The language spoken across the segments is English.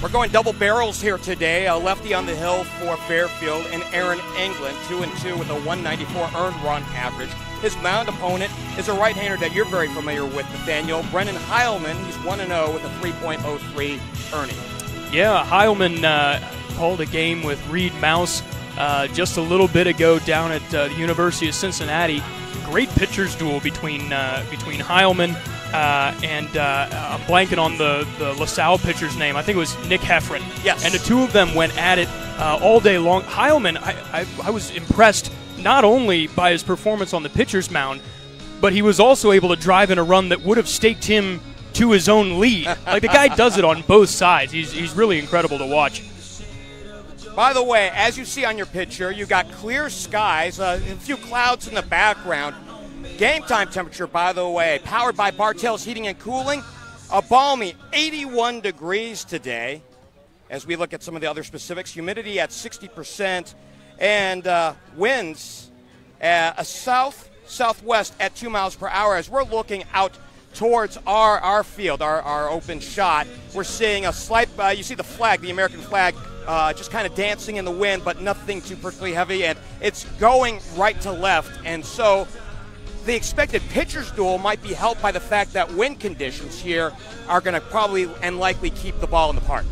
We're going double barrels here today. A lefty on the hill for Fairfield and Aaron England, 2-2 with a 194 earned run average. His mound opponent is a right-hander that you're very familiar with, Nathaniel. Brennan Heilman, he's 1-0 with a 3.03 earning. Yeah, Heilman called a game with Reed Mouse just a little bit ago down at the University of Cincinnati. Great pitcher's duel between Heilman and I'm blanking on the LaSalle pitcher's name. I think it was Nick Heffron. Yes. And the two of them went at it all day long. Heilman, I was impressed not only by his performance on the pitcher's mound, but he was also able to drive in a run that would have staked him to his own lead. Like, the guy does it on both sides. He's really incredible to watch. By the way, as you see on your picture, you got clear skies, a few clouds in the background. Game time temperature, by the way, powered by Bartell's Heating and Cooling, a balmy 81 degrees today. As we look at some of the other specifics, humidity at 60%, and winds a southwest at 2 miles per hour. As we're looking out towards our field, our open shot, we're seeing a slight, you see the flag, the American flag, just kind of dancing in the wind, but nothing too particularly heavy, and it's going right to left. And so the expected pitcher's duel might be helped by the fact that wind conditions here are going to probably and likely keep the ball in the park.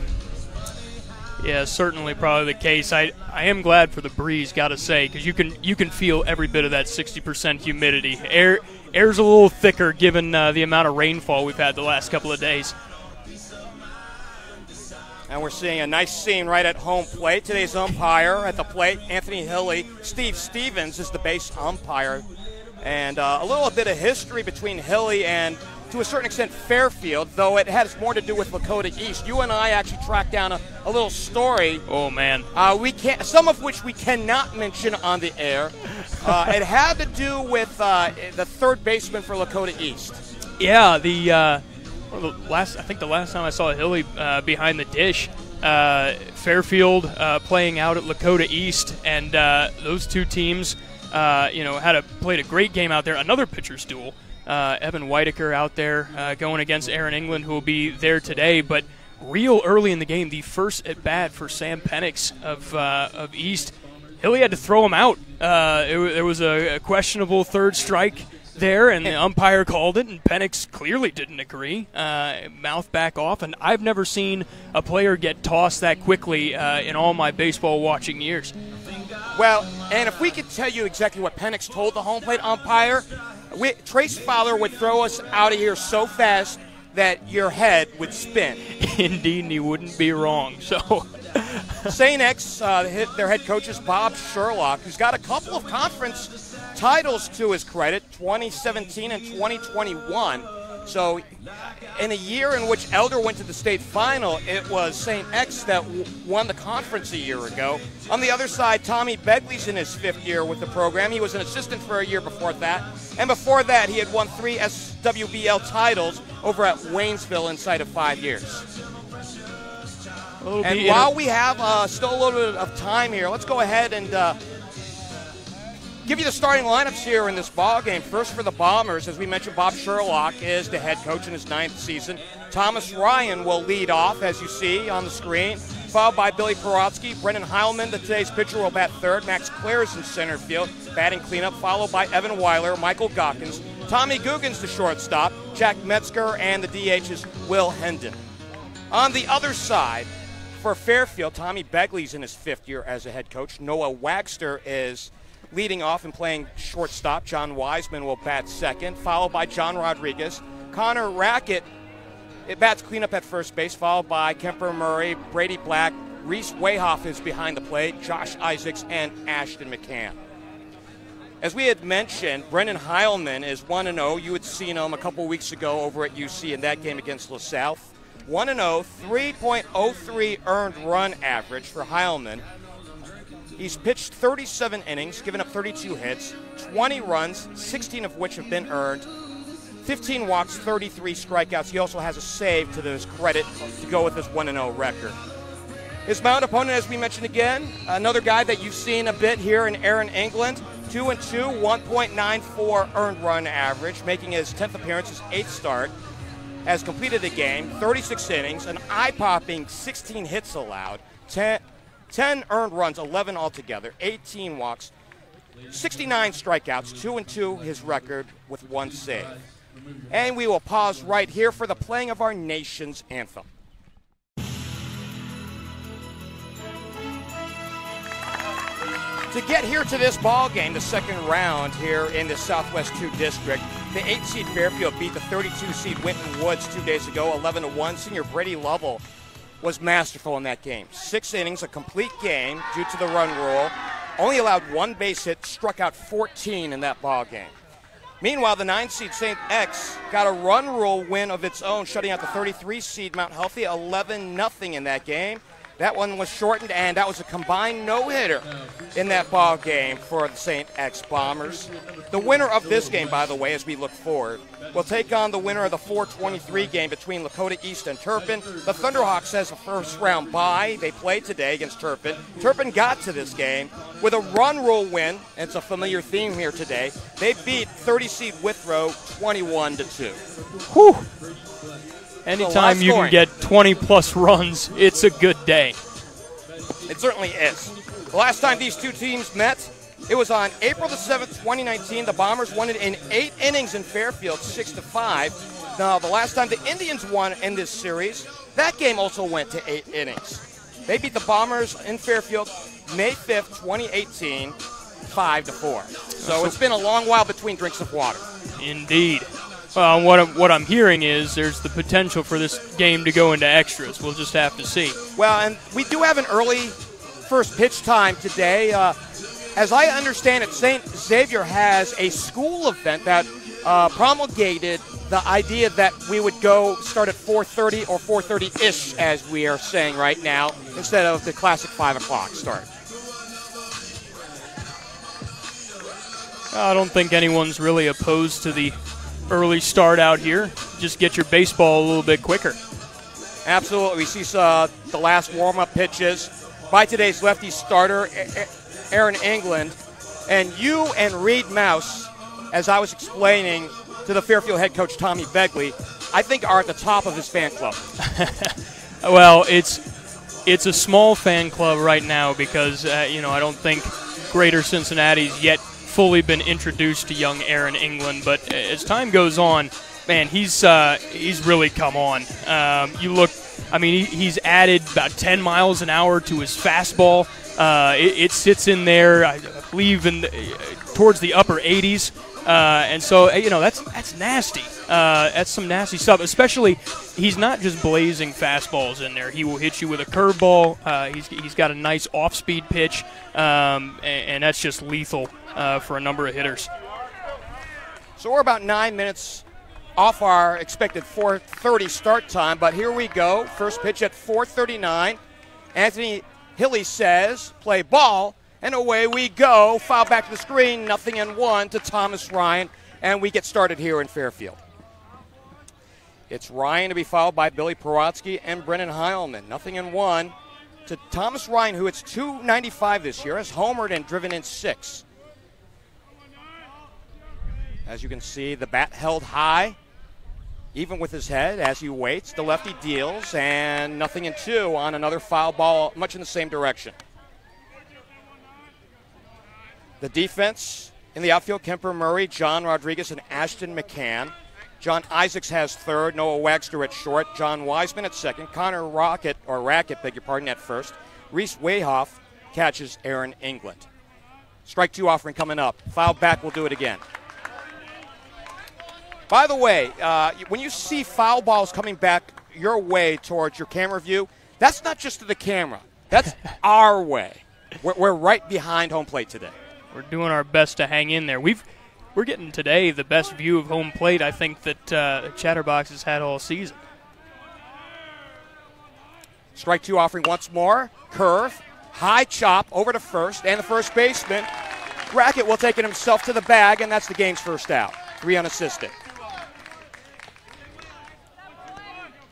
Yeah, certainly probably the case. I am glad for the breeze, got to say, because you can feel every bit of that 60% humidity. Air's a little thicker given the amount of rainfall we've had the last couple of days. And we're seeing a nice scene right at home plate. Today's umpire at the plate, Anthony Hilly. Steve Stevens is the base umpire. And a little bit of history between Hilly and, to a certain extent, Fairfield, though it has more to do with Lakota East. You and I actually tracked down a little story. Oh, man. Some of which we cannot mention on the air. It had to do with the third baseman for Lakota East. Yeah, I think the last time I saw Hilly behind the dish, Fairfield playing out at Lakota East, and those two teams, played a great game out there. Another pitcher's duel. Evan Whitaker out there going against Aaron England, who will be there today. But real early in the game, the first at bat for Sam Penix of East, Hilly had to throw him out. There was a questionable third strike there, and the umpire called it, and Penix clearly didn't agree. Mouth back off, and I've never seen a player get tossed that quickly in all my baseball watching years. Well, and if we could tell you exactly what Penix told the home plate umpire, Trace Fowler would throw us out of here so fast that your head would spin. Indeed, and he wouldn't be wrong. So, St. X, their head coach is Bob Sherlock, who's got a couple of conference titles to his credit, 2017 and 2021. So in a year in which Elder went to the state final, it was St. X that won the conference a year ago. On the other side, Tommy Begley's in his 5th year with the program. He was an assistant for a year before that. And before that, he had won 3 SWBL titles over at Waynesville inside of 5 years. And while we have still a little bit of time here, let's go ahead and give you the starting lineups here in this ball game. First for the Bombers, as we mentioned, Bob Sherlock is the head coach in his 9th season. Thomas Ryan will lead off, as you see on the screen, followed by Billy Perotsky. Brennan Heilman, today's pitcher, will bat third. Max Clare is in center field, batting cleanup, followed by Evan Weiler, Michael Gockins, Tommy Guggens, the shortstop, Jack Metzger, and the DH is Will Hendon. On the other side, for Fairfield, Tommy Begley's in his 5th year as a head coach. Noah Wagster is leading off and playing shortstop. John Wiseman will bat second, followed by John Rodriguez. Connor Rackett bats cleanup at first base, followed by Kemper Murray, Brady Black, Reese Wayhoff is behind the plate, Josh Isaacs, and Ashton McCann. As we had mentioned, Brennan Heilman is 1-0. You had seen him a couple weeks ago over at UC in that game against LaSalle. 1-0, 3.03 earned run average for Heilman. He's pitched 37 innings, given up 32 hits, 20 runs, 16 of which have been earned, 15 walks, 33 strikeouts. He also has a save to his credit to go with his 1-0 record. His mound opponent, as we mentioned again, another guy that you've seen a bit here in Aaron England, 2-2, 1.94 earned run average, making his 10th appearance, his 8th start. has completed the game, 36 innings, an eye-popping 16 hits allowed, 10 earned runs, 11 altogether, 18 walks, 69 strikeouts, 2-2 his record with 1 save. And we will pause right here for the playing of our nation's anthem. To get here to this ball game, the second round here in the Southwest 2 district, the 8-seed Fairfield beat the 32-seed Winton Woods 2 days ago, 11-1. Senior Brady Lovell was masterful in that game. 6 innings, a complete game due to the run rule. Only allowed 1 base hit, struck out 14 in that ball game. Meanwhile, the 9-seed St. X got a run rule win of its own, shutting out the 33-seed Mount Healthy 11-0 in that game. That one was shortened, and that was a combined no-hitter in that ball game for the St. X Bombers. The winner of this game, by the way, as we look forward, will take on the winner of the 423 game between Lakota East and Turpin. The Thunderhawks has a first-round bye. They played today against Turpin. Turpin got to this game with a run rule win. It's a familiar theme here today. They beat 30-seed Withrow 21-2. Whew. Anytime you can get 20-plus runs, it's a good day. It certainly is. The last time these two teams met, it was on April the 7th, 2019. The Bombers won it in 8 innings in Fairfield, 6-5. Now, the last time the Indians won in this series, that game also went to 8 innings. They beat the Bombers in Fairfield May 5th, 2018, 5-4. So it's been a long while between drinks of water. Indeed. What I'm hearing is there's the potential for this game to go into extras. We'll just have to see. Well, and we do have an early first pitch time today. As I understand it, St. Xavier has a school event that promulgated the idea that we would go start at 4:30 or 4:30-ish, as we are saying right now, instead of the classic 5 o'clock start. I don't think anyone's really opposed to the early start out here. Just get your baseball a little bit quicker. Absolutely. We see the last warm-up pitches by today's lefty starter, Aaron England. And you and Reed Mouse, as I was explaining to the Fairfield head coach Tommy Begley, I think are at the top of his fan club. Well, it's a small fan club right now because, I don't think Greater Cincinnati's yet fully been introduced to young Aaron England, but as time goes on, man, he's really come on. You look, he's added about 10 miles an hour to his fastball. It sits in there, I believe, towards the upper 80s, and so that's nasty. That's some nasty stuff. Especially, he's not just blazing fastballs in there. He will hit you with a curveball. He's got a nice off-speed pitch, and that's just lethal for a number of hitters. So we're about 9 minutes off our expected 4:30 start time, but here we go. First pitch at 4:39. Anthony Hilly says, play ball, and away we go. Foul back to the screen, 0-1 to Thomas Ryan, and we get started here in Fairfield. It's Ryan to be fouled by Billy Perotsky and Brennan Heilman. 0-1 to Thomas Ryan, who hits .295 this year, has homered and driven in 6. As you can see, the bat held high, even with his head as he waits. The lefty deals, and 0-2 on another foul ball, much in the same direction. The defense in the outfield, Kemper Murray, John Rodriguez, and Ashton McCann. John Isaacs has third, Noah Wagster at short, John Wiseman at second, Connor Rackett at first. Reese Wayhoff catches Aaron England. Strike 2 offering coming up. Foul back, we'll do it again. By the way, when you see foul balls coming back your way towards your camera view, that's not just to the camera. That's our way. We're right behind home plate today. We're doing our best to hang in there. We're getting today the best view of home plate I think that Chatterbox has had all season. Strike 2 offering once more. Curve, high chop over to first, and the first baseman, Rackett, will take it himself to the bag, and that's the game's first out. 3 unassisted.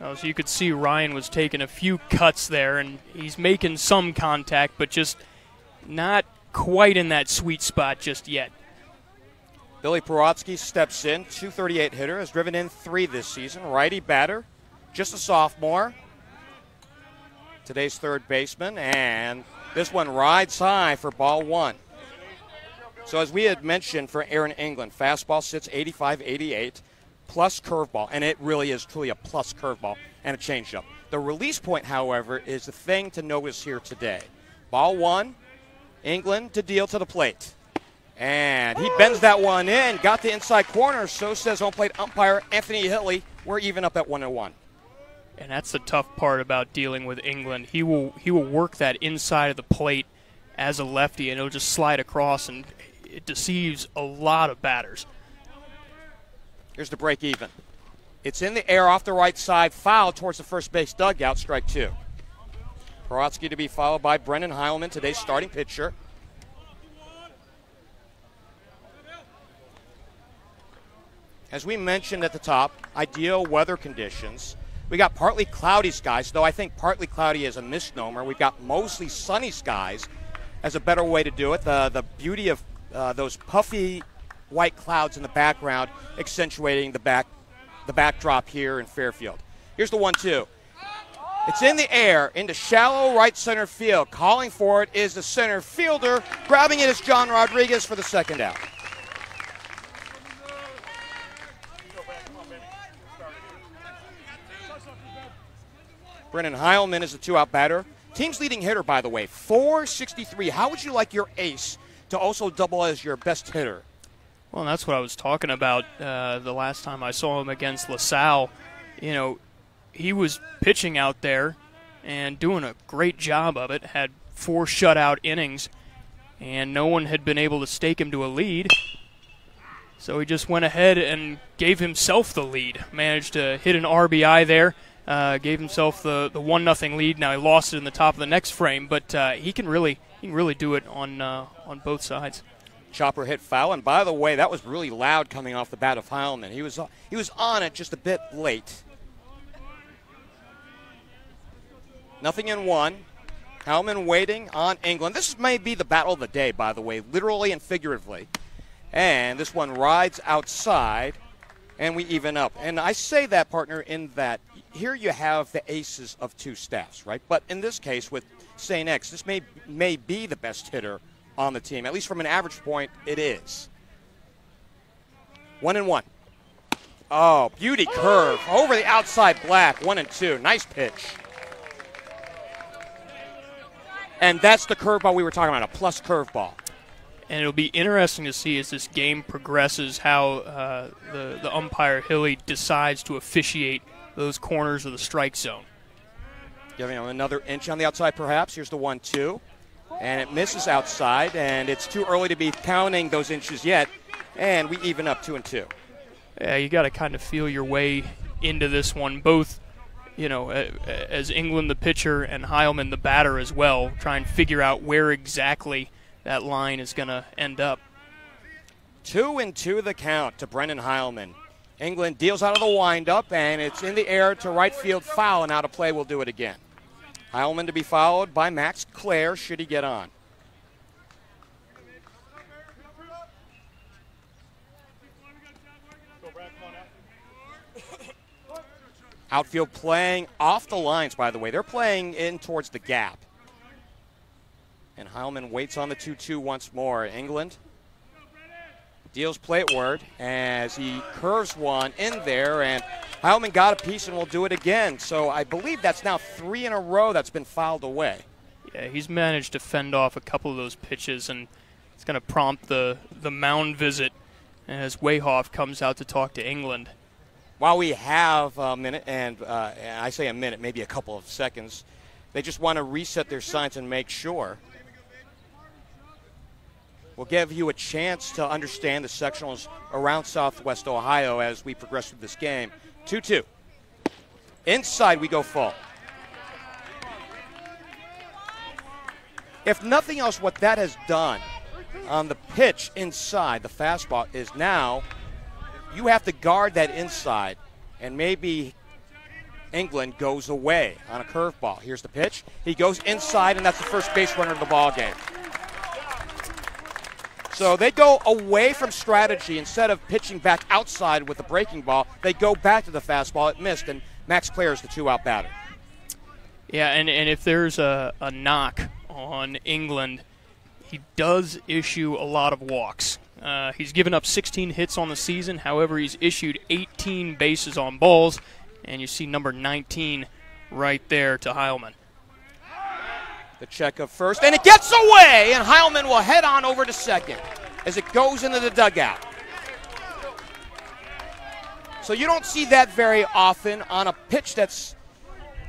So you could see Ryan was taking a few cuts there, and he's making some contact, but just not quite in that sweet spot just yet. Billy Perotsky steps in, 238 hitter, has driven in 3 this season. Righty batter, just a sophomore. Today's third baseman, and this one rides high for ball 1. So as we had mentioned for Aaron England, fastball sits 85-88 plus curveball, and it really is truly a plus curveball and a changeup. The release point, however, is the thing to notice here today. Ball 1, England to deal to the plate. And he bends that one in, got the inside corner, so says home plate umpire Anthony Hilley. We're even up at 1-1. And that's the tough part about dealing with England. He will work that inside of the plate as a lefty, and it'll just slide across, and it deceives a lot of batters. Here's the break even. It's in the air off the right side, foul towards the first base dugout, strike 2. Perotsky to be followed by Brendan Heilman, today's starting pitcher. As we mentioned at the top, ideal weather conditions. We got partly cloudy skies, though I think partly cloudy is a misnomer. We've got mostly sunny skies as a better way to do it. The beauty of those puffy white clouds in the background accentuating the backdrop here in Fairfield. Here's the 1-2. It's in the air into shallow right center field. Calling for it is the center fielder. Grabbing it is John Rodriguez for the second out. Brennan Heilman is the 2-out batter. Team's leading hitter, by the way, 463. How would you like your ace to also double as your best hitter? Well, that's what I was talking about the last time I saw him against LaSalle. You know, he was pitching out there and doing a great job of it, had 4 shutout innings, and no one had been able to stake him to a lead. So he just went ahead and gave himself the lead, managed to hit an RBI there. Gave himself the 1-0 lead. Now he lost it in the top of the next frame, but he can really do it on both sides. Chopper hit foul, and by the way, that was really loud coming off the bat of Heilman. He was on it just a bit late. 0-1. Heilman waiting on England. This may be the battle of the day, by the way, literally and figuratively. And this one rides outside, and we even up. And I say that, partner, in that here you have the aces of 2 staffs, right? But in this case with St. X, this may be the best hitter on the team. At least from an average point, it is. 1-1. Oh, beauty curve over the outside black. 1-2. Nice pitch. And that's the curveball we were talking about, a plus curveball. And it'll be interesting to see as this game progresses how the umpire Hilley decides to officiate those corners of the strike zone. Giving him another inch on the outside perhaps. Here's the 1-2. And it misses outside, and it's too early to be counting those inches yet. And we even up 2-2. Yeah, you got to kind of feel your way into this one, both, you know, as England the pitcher and Heilman the batter as well, try and figure out where exactly that line is going to end up. 2-2 the count to Brendan Heilman. England deals out of the windup, and it's in the air to right field foul, and out of play. We'll do it again. Heilman to be followed by Max Clare, should he get on. Outfield playing off the lines, by the way. They're playing in towards the gap. And Heilman waits on the 2-2 once more. England deals plateward as he curves one in there, and Heilman got a piece and will do it again. So I believe that's now 3 in a row that's been fouled away. Yeah, he's managed to fend off a couple of those pitches, and it's going to prompt the mound visit as Wayhoff comes out to talk to England. While we have a minute, and I say a minute, maybe a couple of seconds, they just want to reset their signs and make sure. We'll give you a chance to understand the sectionals around Southwest Ohio as we progress through this game. 2-2. Inside we go full. If nothing else, what that has done on the pitch inside, the fastball, is now you have to guard that inside, and maybe England goes away on a curveball. Here's the pitch. He goes inside, and that's the first base runner of the ball game. So they go away from strategy. Instead of pitching back outside with the breaking ball, they go back to the fastball. It missed, and Max Clare is the 2-out batter. Yeah, and if there's a knock on England, he does issue a lot of walks. He's given up 16 hits on the season. However, he's issued 18 bases on balls, and you see number 19 right there to Heilman. The check of first, and it gets away, and Heilman will head on over to second as it goes into the dugout. So you don't see that very often on a pitch that's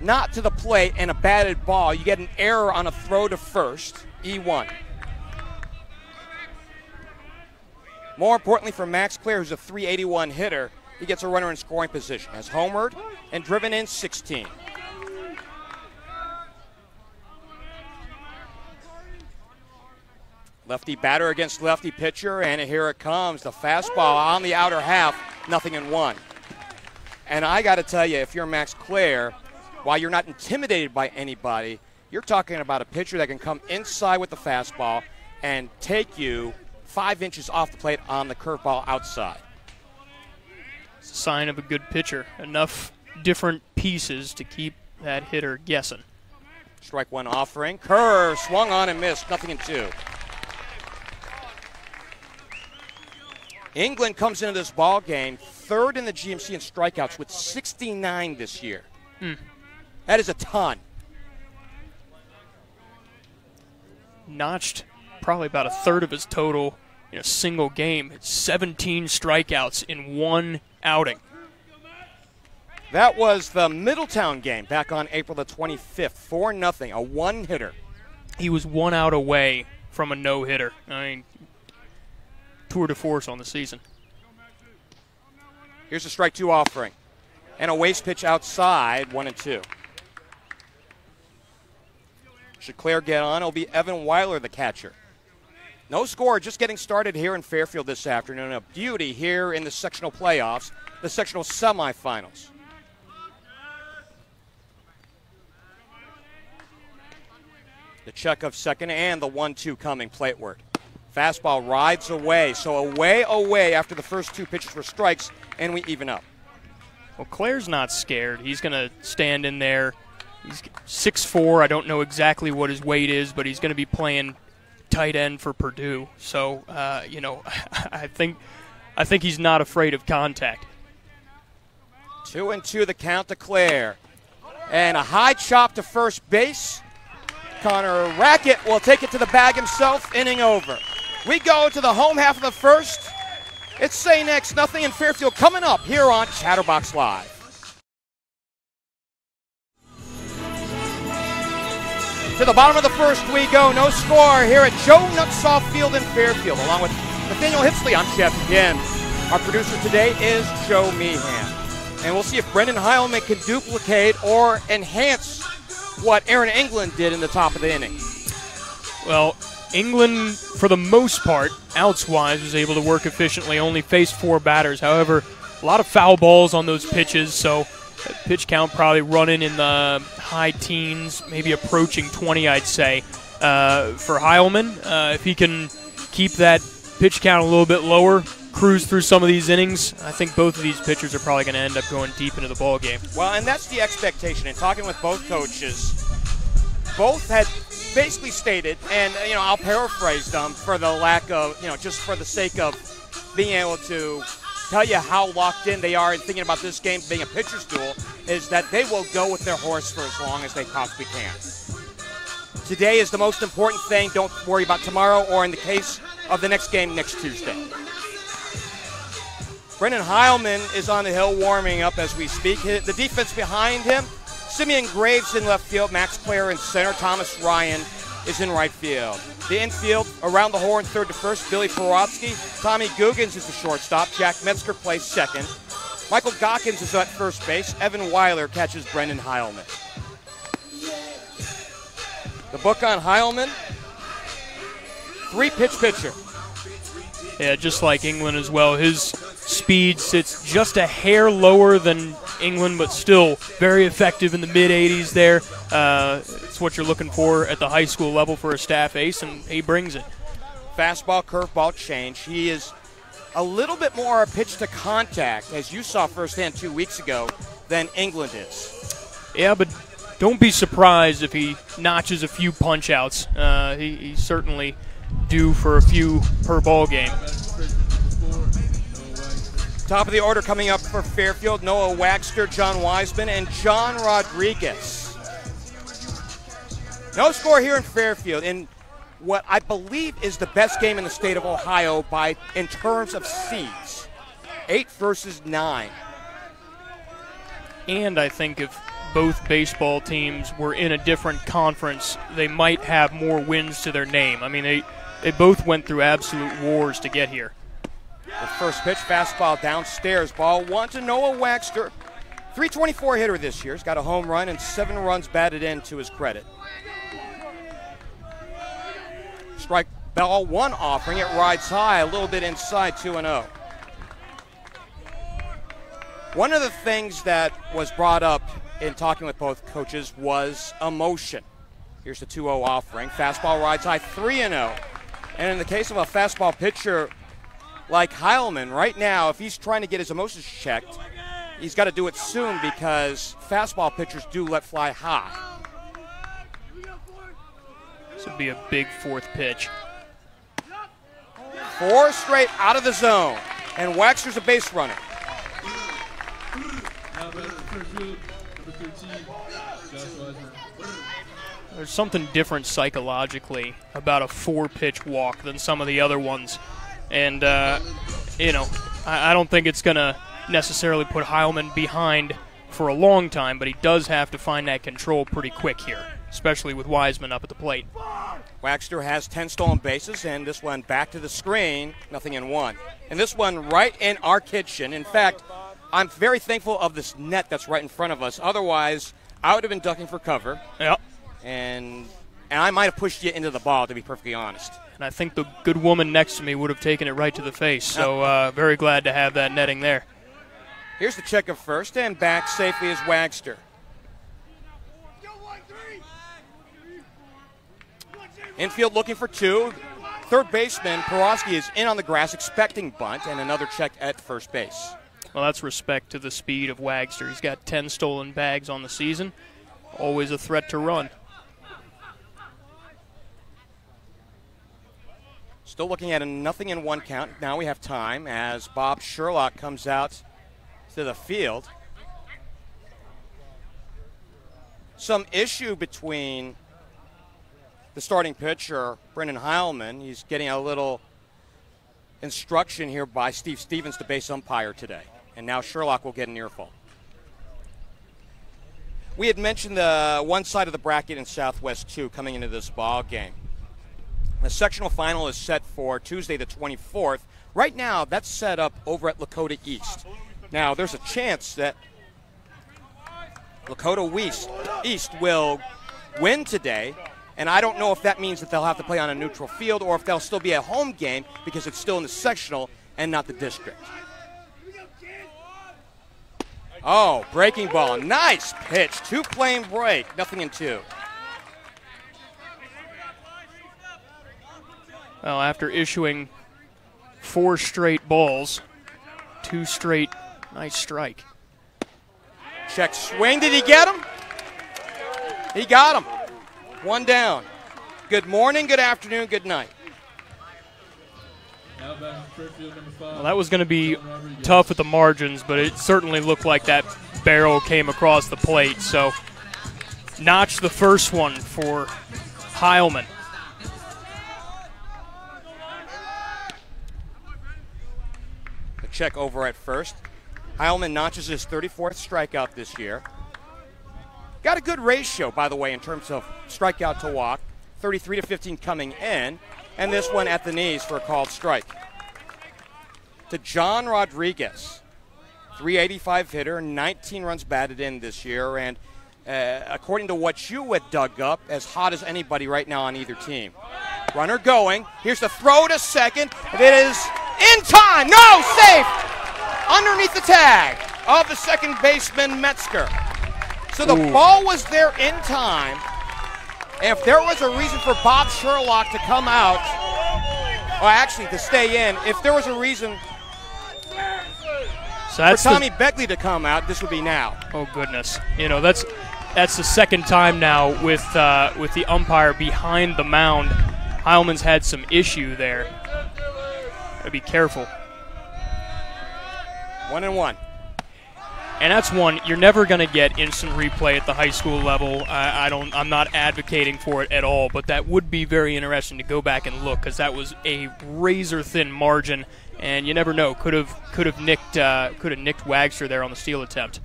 not to the plate and a batted ball. You get an error on a throw to first, E1. More importantly for Max Clare, who's a .381 hitter, he gets a runner in scoring position, has homered and driven in 16. Lefty batter against lefty pitcher, and here it comes. The fastball on the outer half, 0-1. And I got to tell you, if you're Max Clare, while you're not intimidated by anybody, you're talking about a pitcher that can come inside with the fastball and take you 5 inches off the plate on the curveball outside. It's a sign of a good pitcher. Enough different pieces to keep that hitter guessing. Strike one offering. Curve, swung on and missed, 0-2. England comes into this ball game third in the GMC in strikeouts with 69 this year. That is a ton. Notched probably about a third of his total in a single game. It's 17 strikeouts in one outing. That was the Middletown game back on April the 25th, 4-0, a one-hitter. He was 1 out away from a no-hitter. I mean, tour de force on the season. Here's a strike two offering. And a waste pitch outside, 1-2. Should Clare get on, it'll be Evan Weiler, the catcher. No score, just getting started here in Fairfield this afternoon. A beauty here in the sectional playoffs, the sectional semifinals. The check of second and the 1-2 coming plateward. Fastball rides away, so away after the first two pitches were strikes, and we even up. Well, Clare's not scared. He's going to stand in there. He's 6'4". I don't know exactly what his weight is, but he's going to be playing tight end for Purdue. So, I think he's not afraid of contact. 2-2 the count to Clare. And a high chop to first base. Connor Rackett will take it to the bag himself, inning over. We go to the home half of the first. It's Say Next, nothing in Fairfield coming up here on Chatterbox Live. To the bottom of the first we go, no score here at Joe Nutsoff Field in Fairfield. Along with Nathaniel Hitsley, I'm Geoff Kim. Our producer today is Joe Meehan. And we'll see if Brendan Heilman can duplicate or enhance what Aaron England did in the top of the inning. Well, England, for the most part, outs-wise, was able to work efficiently, only faced 4 batters. However, a lot of foul balls on those pitches, so pitch count probably running in the high teens, maybe approaching 20, I'd say. For Heilman, if he can keep that pitch count a little bit lower, cruise through some of these innings, I think both of these pitchers are probably going to end up going deep into the ball game. Well, and that's the expectation. And talking with both coaches, both had basically stated, and I'll paraphrase them for the lack of, just for the sake of being able to tell you how locked in they are and thinking about this game being a pitcher's duel, is that they will go with their horse for as long as they possibly can. Today is the most important thing. Don't worry about tomorrow or in the case of the next game next Tuesday. Brendan Heilman is on the hill warming up as we speak. The defense behind him, Simeon Graves in left field, Max Clare in center, Thomas Ryan is in right field. The infield, around the horn, third to first, Billy Porotsky. Tommy Guggens is the shortstop. Jack Metzger plays second. Michael Gockins is at first base. Evan Weiler catches Brendan Heilman. The book on Heilman, 3-pitch pitcher. Yeah, just like England as well. His speed sits just a hair lower than England, but still very effective in the mid-80s there. It's what you're looking for at the high school level for a staff ace, and he brings it. Fastball, curveball change. He is a little bit more pitch to contact, as you saw firsthand 2 weeks ago, than England is. Yeah, but don't be surprised if he notches a few punch-outs. He's certainly due for a few per ball game. Top of the order coming up for Fairfield, Noah Waxter, John Wiseman, and John Rodriguez. No score here in Fairfield in what I believe is the best game in the state of Ohio in terms of seeds. 8 versus 9. And I think if both baseball teams were in a different conference, they might have more wins to their name. I mean, they both went through absolute wars to get here. The first pitch, fastball downstairs, ball 1 to Noah Waxter. 324 hitter this year. He's got a home run and 7 runs batted in to his credit. Strike ball 1 offering. It rides high, a little bit inside, 2-0. One of the things that was brought up in talking with both coaches was emotion. Here's the 2-0 offering. Fastball rides high, 3-0. And in the case of a fastball pitcher like Heilman, right now, if he's trying to get his emotions checked, he's got to do it soon because fastball pitchers do let fly high. This would be a big 4th pitch. 4 straight out of the zone, and Waxter's a base runner. There's something different psychologically about a 4-pitch walk than some of the other ones. And, you know, I don't think it's going to necessarily put Heilman behind for a long time, but he does have to find that control pretty quick here, especially with Wiseman up at the plate. Waxter has 10 stolen bases, and this one back to the screen, nothing in 1. And this one right in our kitchen. In fact, I'm very thankful of this net that's right in front of us. Otherwise, I would have been ducking for cover. Yep. And I might have pushed you into the ball, to be perfectly honest. And I think the good woman next to me would have taken it right to the face. So very glad to have that netting there. Here's the check of first, and back safely is Waxter. Infield looking for 2. Third baseman Porowski is in on the grass expecting bunt, and another check at first base. Well, that's respect to the speed of Waxter. He's got 10 stolen bags on the season. Always a threat to run. Still looking at a nothing in 1 count. Now we have time as Bob Sherlock comes out to the field. Some issue between the starting pitcher, Brendan Heilman. He's getting a little instruction here by Steve Stevens, the base umpire today. And now Sherlock will get an earful. We had mentioned the one side of the bracket in Southwest 2 coming into this ball game. The sectional final is set for Tuesday the 24th. Right now, that's set up over at Lakota East. Now, there's a chance that Lakota East will win today, and I don't know if that means that they'll have to play on a neutral field or if they'll still be a home game because it's still in the sectional and not the district. Oh, breaking ball. Nice pitch. 2-plane break. Nothing in 2. Well, after issuing 4 straight balls, 2 straight, nice strike. Check swing. Did he get him? He got him. 1 down. Good morning, good afternoon, good night. Well, that was going to be tough at the margins, but it certainly looked like that barrel came across the plate. So, notch the first one for Heilman. A check over at first. Heilman notches his 34th strikeout this year. Got a good ratio, by the way, in terms of strikeout to walk. 33 to 15 coming in. And this one at the knees for a called strike. To John Rodriguez, 385 hitter, 19 runs batted in this year, and according to what you had dug up, as hot as anybody right now on either team. Runner going. Here's the throw to second. It is in time. No, safe. Underneath the tag of the second baseman Metzger. So the ball was there in time. If there was a reason for Bob Sherlock to come out, Oh, actually, to stay in. If there was a reason so for Tommy Beckley to come out, this would be now. Oh, goodness. You know, that's the second time now with the umpire behind the mound. Heilman's had some issue there. Gotta be careful. 1-1. And that's one you're never going to get instant replay at the high school level. I'm not advocating for it at all, but that would be very interesting to go back and look because that was a razor thin margin, and you never know. Could have nicked Wagster there on the steal attempt.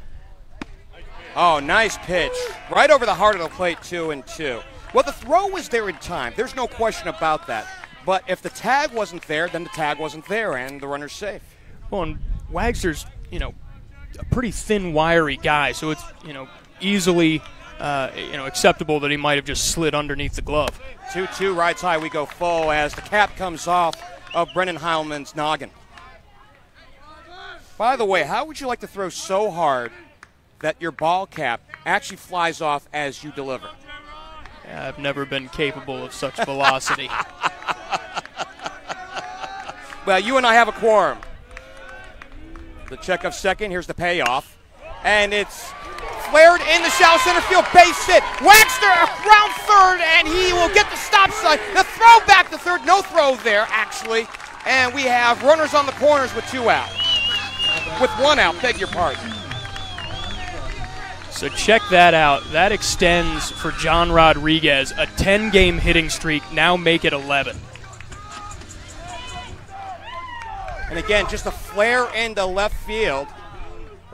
Oh, nice pitch, right over the heart of the plate, 2-2. Well, the throw was there in time. There's no question about that. But if the tag wasn't there, then the tag wasn't there, and the runner's safe. Well, and Wagster's, a pretty thin, wiry guy, so it's, easily, acceptable that he might have just slid underneath the glove. 2-2, right side, we go full as the cap comes off of Brennan Heilman's noggin. By the way, how would you like to throw so hard that your ball cap actually flies off as you deliver? Yeah, I've never been capable of such velocity. Well, you and I have a quorum. The check of second, here's the payoff. And it's flared in the shallow center field, base hit. Wagster around third, and he will get the stop sign. The throw back to third, no throw there, actually. And we have runners on the corners with 2 out. With 1 out, beg your pardon. So check that out. That extends for John Rodriguez, a 10-game hitting streak, now make it 11. And again, just a flare into left field.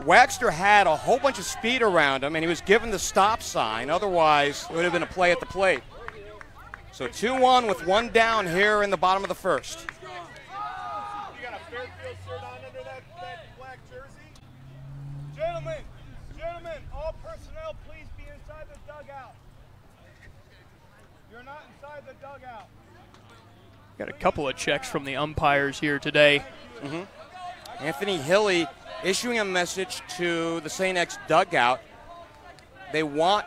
Wagster had a whole bunch of speed around him, and he was given the stop sign. Otherwise, it would have been a play at the plate. So 2-1 with 1 down here in the bottom of the first. You got a Fairfield shirt on under that black jersey? Gentlemen, all personnel, please be inside the dugout. You're not inside the dugout. Got a couple of checks from the umpires here today. Anthony Hilly issuing a message to the St. X dugout. They want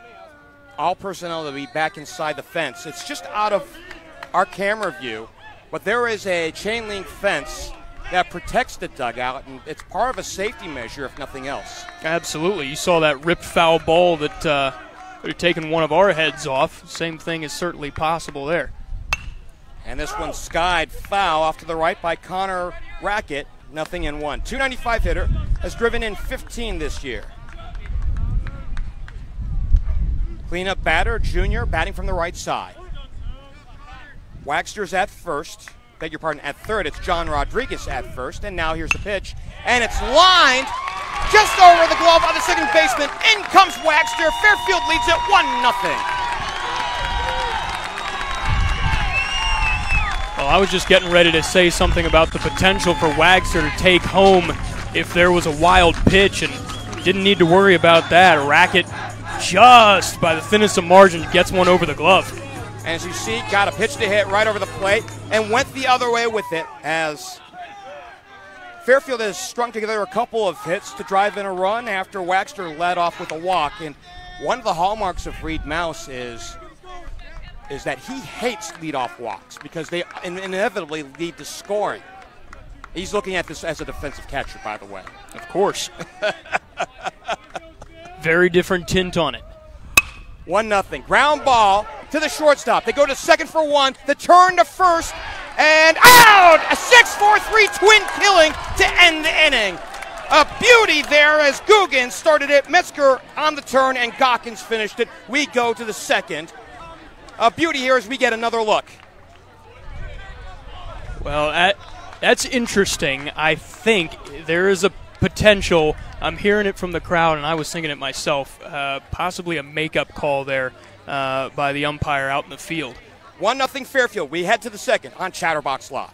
all personnel to be back inside the fence. It's just out of our camera view, but there is a chain link fence that protects the dugout, and it's part of a safety measure, if nothing else. Absolutely. You saw that ripped foul ball that would have taken one of our heads off. Same thing is certainly possible there. And this one skied foul off to the right by Connor Rackett. 0-1. 295 hitter, has driven in 15 this year. Cleanup batter, Junior, batting from the right side. Wagster's at first. Beg your pardon, at third. It's John Rodriguez at first. And now here's the pitch. And it's lined just over the glove of the second baseman. In comes Wagster. Fairfield leads it 1-0. Well, I was just getting ready to say something about the potential for Wagster to take home if there was a wild pitch, and didn't need to worry about that. Rackett just by the thinnest of margin gets one over the glove. And as you see, got a pitch to hit right over the plate and went the other way with it, as Fairfield has strung together a couple of hits to drive in a run after Wagster led off with a walk. And one of the hallmarks of Reed Mouse is that he hates leadoff walks because they inevitably lead to scoring. He's looking at this as a defensive catcher, by the way. Of course. Very different tint on it. 1-0. Ground ball to the shortstop. They go to second for 1. The turn to first. And out! A 6-4-3 twin killing to end the inning. A beauty there as Guggen started it. Metzger on the turn and Gawkins finished it. We go to the second. A beauty here as we get another look. Well, that's interesting. I think there is a potential. I'm hearing it from the crowd, and I was thinking it myself. Possibly a makeup call there by the umpire out in the field. 1-0 Fairfield. We head to the second on Chatterbox Live.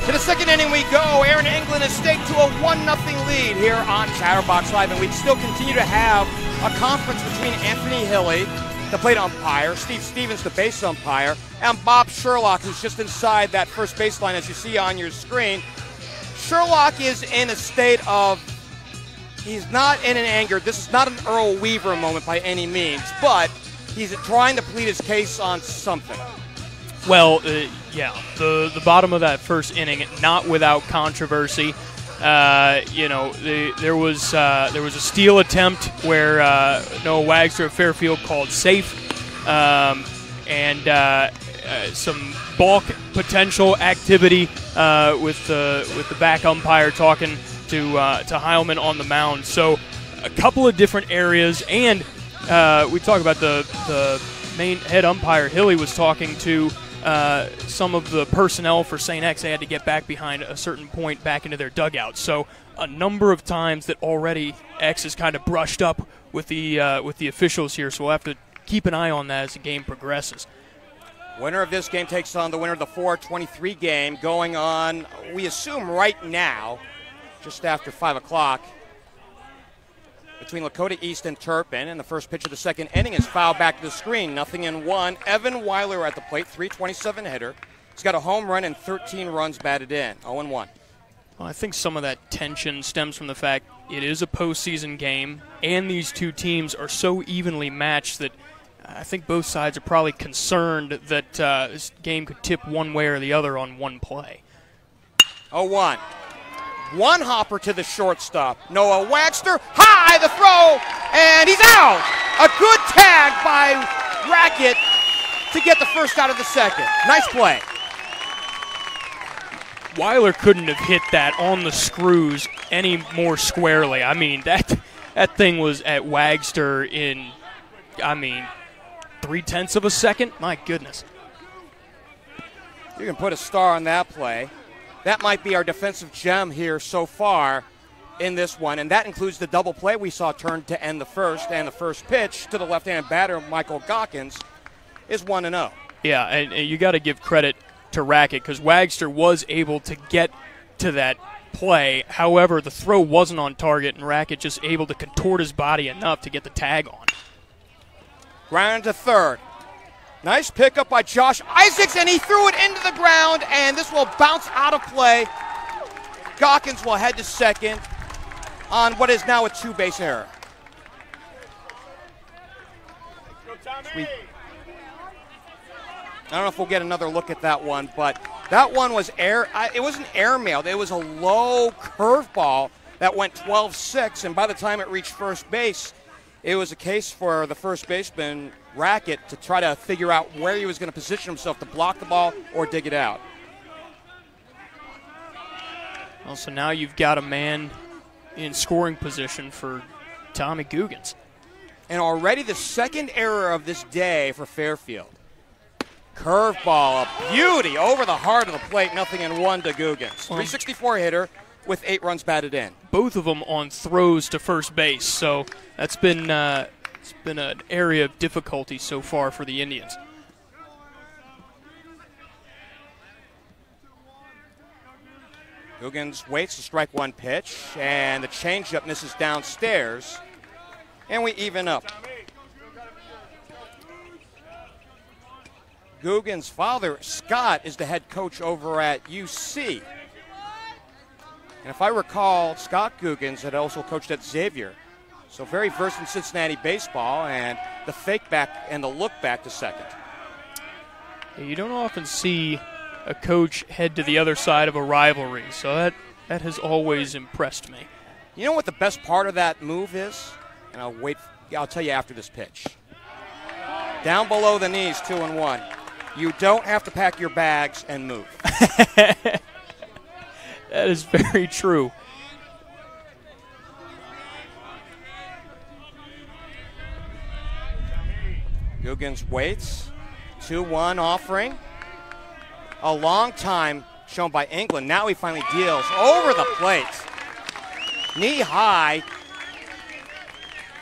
To the second inning we go. Aaron England has staked to a 1-0 lead here on Chatterbox Live, and we still continue to have a conference between Anthony Hilly, the plate umpire, Steve Stevens, the base umpire, and Bob Sherlock, who's just inside that first baseline as you see on your screen. Sherlock is in a state of, he's not in an anger. This is not an Earl Weaver moment by any means, but he's trying to plead his case on something. Well, yeah, the bottom of that first inning, not without controversy. There was a steal attempt where Noah Wagster of Fairfield called safe, and some balk potential activity with the back umpire talking to Heilman on the mound. So a couple of different areas, and we talk about the main head umpire. Hilly was talking to some of the personnel for St. X. They had to get back behind a certain point back into their dugout. So a number of times that already X is kind of brushed up with the officials here. So we'll have to keep an eye on that as the game progresses. Winner of this game takes on the winner of the 4:23 game, going on, we assume right now, just after 5 o'clock, between Lakota East and Turpin. And the first pitch of the second inning is fouled back to the screen. 0-1. Evan Weiler at the plate, 327 hitter. He's got a home run and 13 runs batted in. 0-1. Well, I think some of that tension stems from the fact it is a postseason game, and these two teams are so evenly matched that I think both sides are probably concerned that this game could tip one way or the other on one play. 0-1. One hopper to the shortstop. Noah Wagster, high the throw, and he's out. A good tag by Rackett to get the first out of the second. Nice play. Weiler couldn't have hit that on the screws any more squarely. I mean, that thing was at Wagster in, 0.3 of a second. My goodness. You can put a star on that play. That might be our defensive gem here so far in this one, and that includes the double play we saw turn to end the first, and the first pitch to the left-handed batter, Michael Gawkins, is 1-0. Yeah, and you got to give credit to Rackett because Wagster was able to get to that play. However, the throw wasn't on target, and Rackett just able to contort his body enough to get the tag on. Ground to third. Nice pickup by Josh Isaacs, and he threw it into the ground, and this will bounce out of play. Gawkins will head to second on what is now a two-base error. I don't know if we'll get another look at that one, but that one was it wasn't airmailed. It was a low curveball that went 12-6, and by the time it reached first base, it was a case for the first baseman, Rackett, to try to figure out where he was going to position himself to block the ball or dig it out. Well, so now you've got a man in scoring position for Tommy Googans. And already the second error of this day for Fairfield. Curveball, a beauty over the heart of the plate, 0-1 to Googans. 364 hitter with 8 runs batted in. Both of them on throws to first base, so that's been it's been an area of difficulty so far for the Indians. Googans waits to strike one pitch, and the changeup misses downstairs, and we even up. Googans' father, Scott, is the head coach over at UC. And if I recall, Scott Googans had also coached at Xavier. So very versed in Cincinnati baseball, and the fake back and the look back to second. You don't often see a coach head to the other side of a rivalry, so that has always impressed me. You know what the best part of that move is? And I'll tell you after this pitch. Down below the knees, 2-1. You don't have to pack your bags and move. That is very true. Googans waits. 2-1 offering. A long time shown by England. Now he finally deals over the plate. Knee high.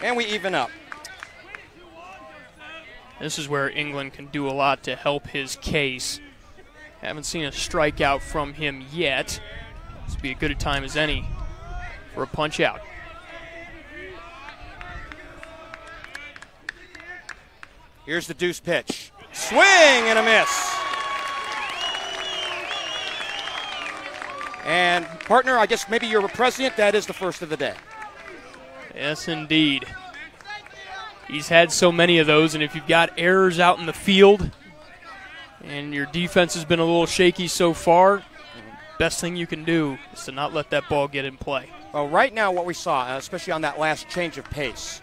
And we even up. This is where England can do a lot to help his case. Haven't seen a strikeout from him yet. This would be a good a time as any for a punch out. Here's the deuce pitch. Swing and a miss. And partner, I guess maybe you're a president. That is the first of the day. Yes, indeed. He's had so many of those, and if you've got errors out in the field and your defense has been a little shaky so far, best thing you can do is to not let that ball get in play. Well, right now what we saw, especially on that last change of pace,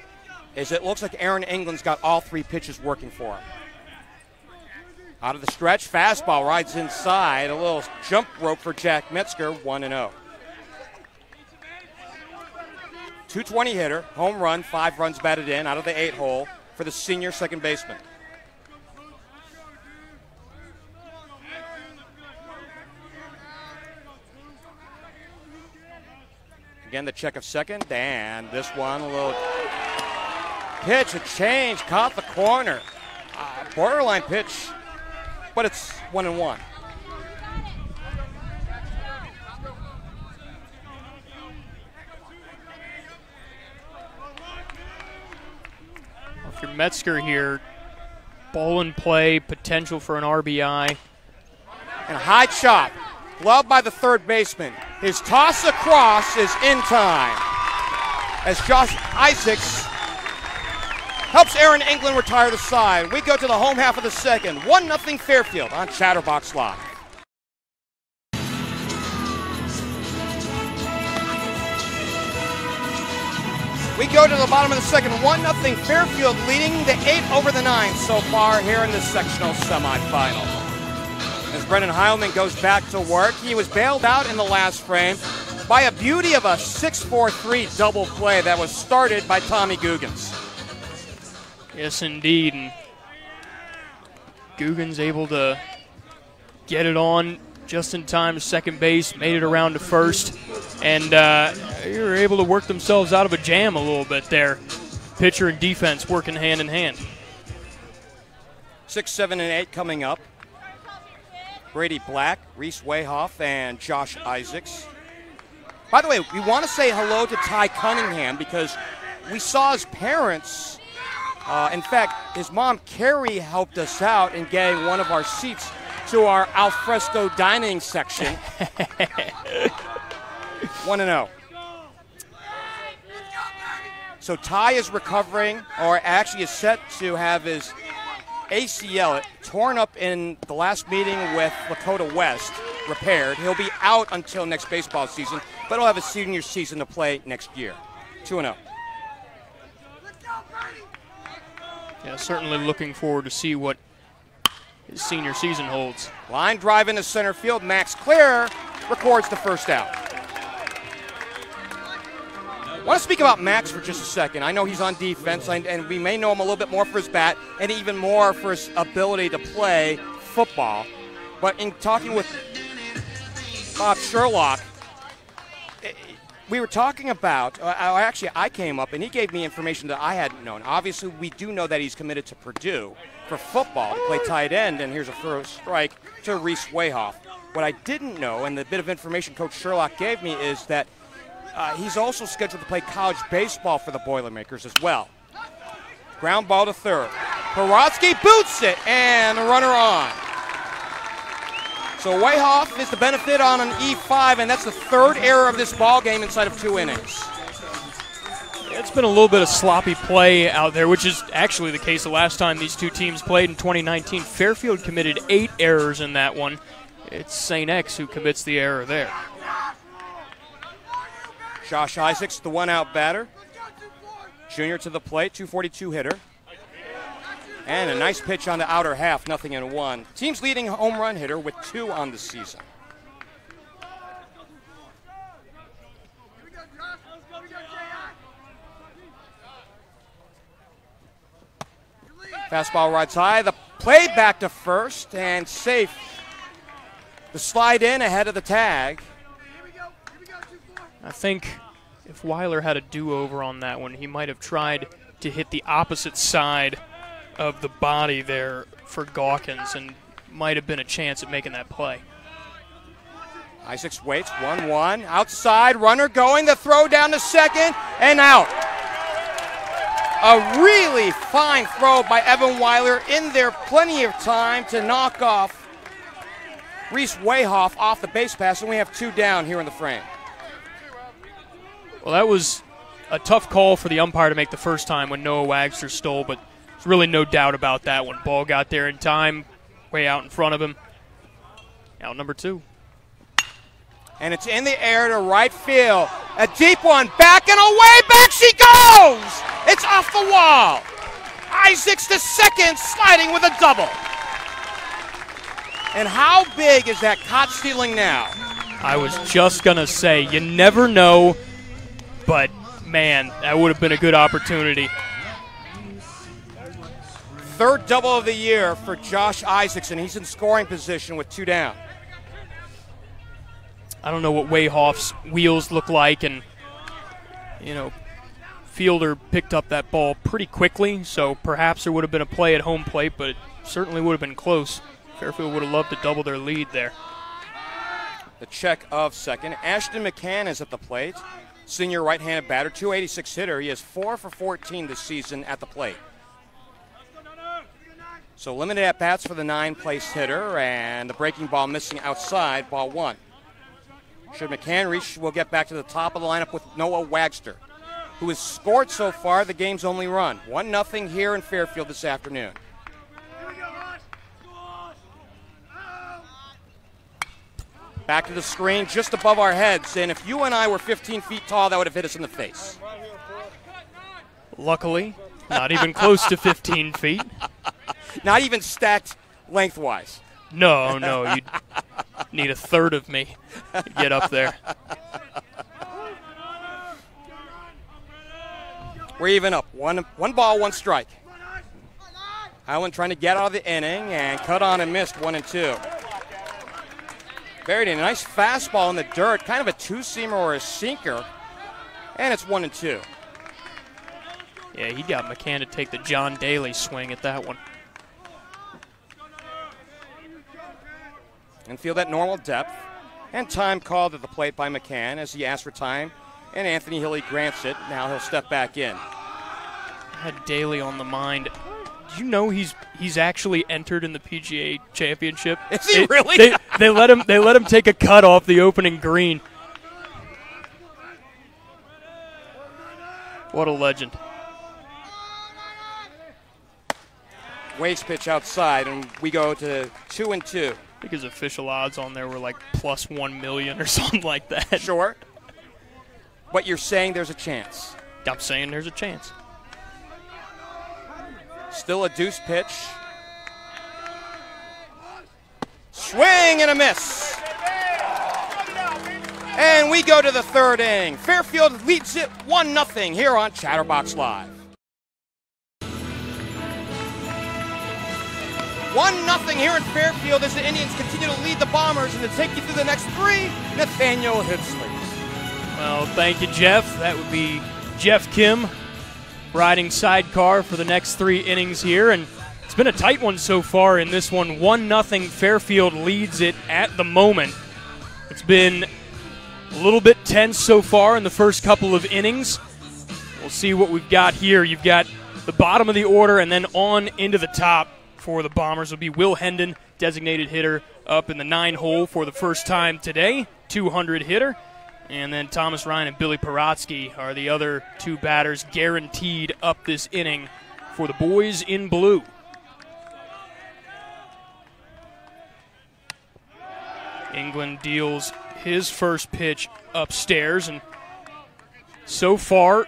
is it looks like Aaron England's got all 3 pitches working for him. Out of the stretch, fastball rides inside. A little jump rope for Jack Metzger, 1-0. 220 hitter, home run, 5 runs batted in out of the 8 hole for the senior second baseman. Again, the check of second, and this one, a little pitch, a change, caught the corner. Borderline pitch, but it's 1-1. If you're Metzger here, ball in play, potential for an RBI. And a high chop, gloved by the third baseman. His toss across is in time as Josh Isaacs helps Aaron England retire the side. We go to the home half of the second. 1-0 Fairfield on Chatterbox Live. We go to the bottom of the second. 1-0 Fairfield leading the 8 over the 9 so far here in the sectional semifinal. As Brendan Heilman goes back to work, he was bailed out in the last frame by a beauty of a 6-4-3 double play that was started by Tommy Guggens. Yes, indeed. And Guggens able to get it on just in time to second base, made it around to first, and they were able to work themselves out of a jam a little bit there. Pitcher and defense working hand in hand. 6, 7, and 8 coming up. Brady Black, Reese Wayhoff, and Josh Isaacs. By the way, we want to say hello to Ty Cunningham because we saw his parents. In fact, his mom, Carrie, helped us out in getting one of our seats to our alfresco dining section. 1-0. So Ty is recovering, or actually is set to have his ACL torn up in the last meeting with Lakota West repaired. He'll be out until next baseball season, but he'll have a senior season to play next year. 2-0. Yeah, certainly looking forward to see what his senior season holds. Line drive into center field. Max Clear records the first out. I want to speak about Max for just a second. I know he's on defense, and we may know him a little bit more for his bat and even more for his ability to play football. But in talking with Bob Sherlock, we were talking about, actually I came up and he gave me information that I hadn't known. Obviously, we do know that he's committed to Purdue for football to play tight end, and here's a first strike to Reese Wayhoff. What I didn't know, and the bit of information Coach Sherlock gave me, is that he's also scheduled to play college baseball for the Boilermakers as well. Ground ball to third. Porotsky boots it, and a runner on. So Wayhoff is the benefit on an E5, and that's the third error of this ball game inside of 2 innings. It's been a little bit of sloppy play out there, which is actually the case the last time these two teams played in 2019. Fairfield committed 8 errors in that one. It's St. X who commits the error there. Josh Isaacs, the one-out batter. Junior to the plate, 242 hitter. And a nice pitch on the outer half, 0-1. Team's leading home run hitter with 2 on the season. Fastball rides high. The play back to first and safe. The slide in ahead of the tag. I think if Weiler had a do-over on that one, he might have tried to hit the opposite side of the body there for Gawkins and might have been a chance at making that play. Isaacs waits, 1-1. Outside, runner going, the throw down to second, and out. A really fine throw by Evan Weiler in there, plenty of time to knock off Reese Wayhoff off the base pass, and we have 2 down here in the frame. Well, that was a tough call for the umpire to make the first time when Noah Wagster stole, but there's really no doubt about that one. Ball got there in time, way out in front of him. Out number 2. And it's in the air to right field. A deep one, back and away, back she goes! It's off the wall. Isaacs to second, sliding with a double. And how big is that caught stealing now? I was just going to say, you never know, but man, that would have been a good opportunity. Third double of the year for Josh Isaacs, and he's in scoring position with 2 down. I don't know what Wayhoff's wheels look like, and, you know, fielder picked up that ball pretty quickly, so perhaps there would have been a play at home plate, but it certainly would have been close. Fairfield would have loved to double their lead there. The check of second. Ashton McCann is at the plate. Senior right-handed batter, 286 hitter. He is 4 for 14 this season at the plate. So limited at-bats for the 9th-place hitter, and the breaking ball missing outside, ball 1. Should McCann reach, we'll get back to the top of the lineup with Noah Wagster, who has scored so far the game's only run. 1-0 here in Fairfield this afternoon. Back to the screen just above our heads, and if you and I were 15 feet tall, that would have hit us in the face. Luckily, not even close to 15 feet. Not even stacked lengthwise. No, you'd need a third of me to get up there. We're even up. One ball, 1 strike. Highland trying to get out of the inning and cut on and missed 1 and 2. Buried in a nice fastball in the dirt, kind of a 2-seamer or a sinker, and it's 1 and 2. Yeah, he got McCann to take the John Daly swing at that one. Infield at normal depth, and time called at the plate by McCann as he asks for time, and Anthony Hilly grants it. Now he'll step back in. I had Daly on the mind. Do you know he's actually entered in the PGA Championship? Is he really? They let him take a cut off the opening green. What a legend. Waste pitch outside, and we go to 2 and 2. I think his official odds on there were like plus 1 million or something like that. Sure. But you're saying there's a chance. I'm saying there's a chance. Still a deuce pitch. Swing and a miss. And we go to the 3rd inning. Fairfield leads it 1-0 here on Chatterbox Live. 1-0 here in Fairfield as the Indians continue to lead the Bombers, and to take you through the next 3, Nathaniel Hipsley. Well, thank you, Jeff. That would be Geoff Kim riding sidecar for the next 3 innings here, and it's been a tight one so far in this one. 1-0 Fairfield leads it at the moment. It's been a little bit tense so far in the first couple of innings. We'll see what we've got here. You've got the bottom of the order, and then on into the top for the Bombers will be Will Hendon, designated hitter, up in the 9-hole for the first time today, 200 hitter. And then Thomas Ryan and Billy Paratsky are the other 2 batters guaranteed up this inning for the boys in blue. England deals his first pitch upstairs, and so far,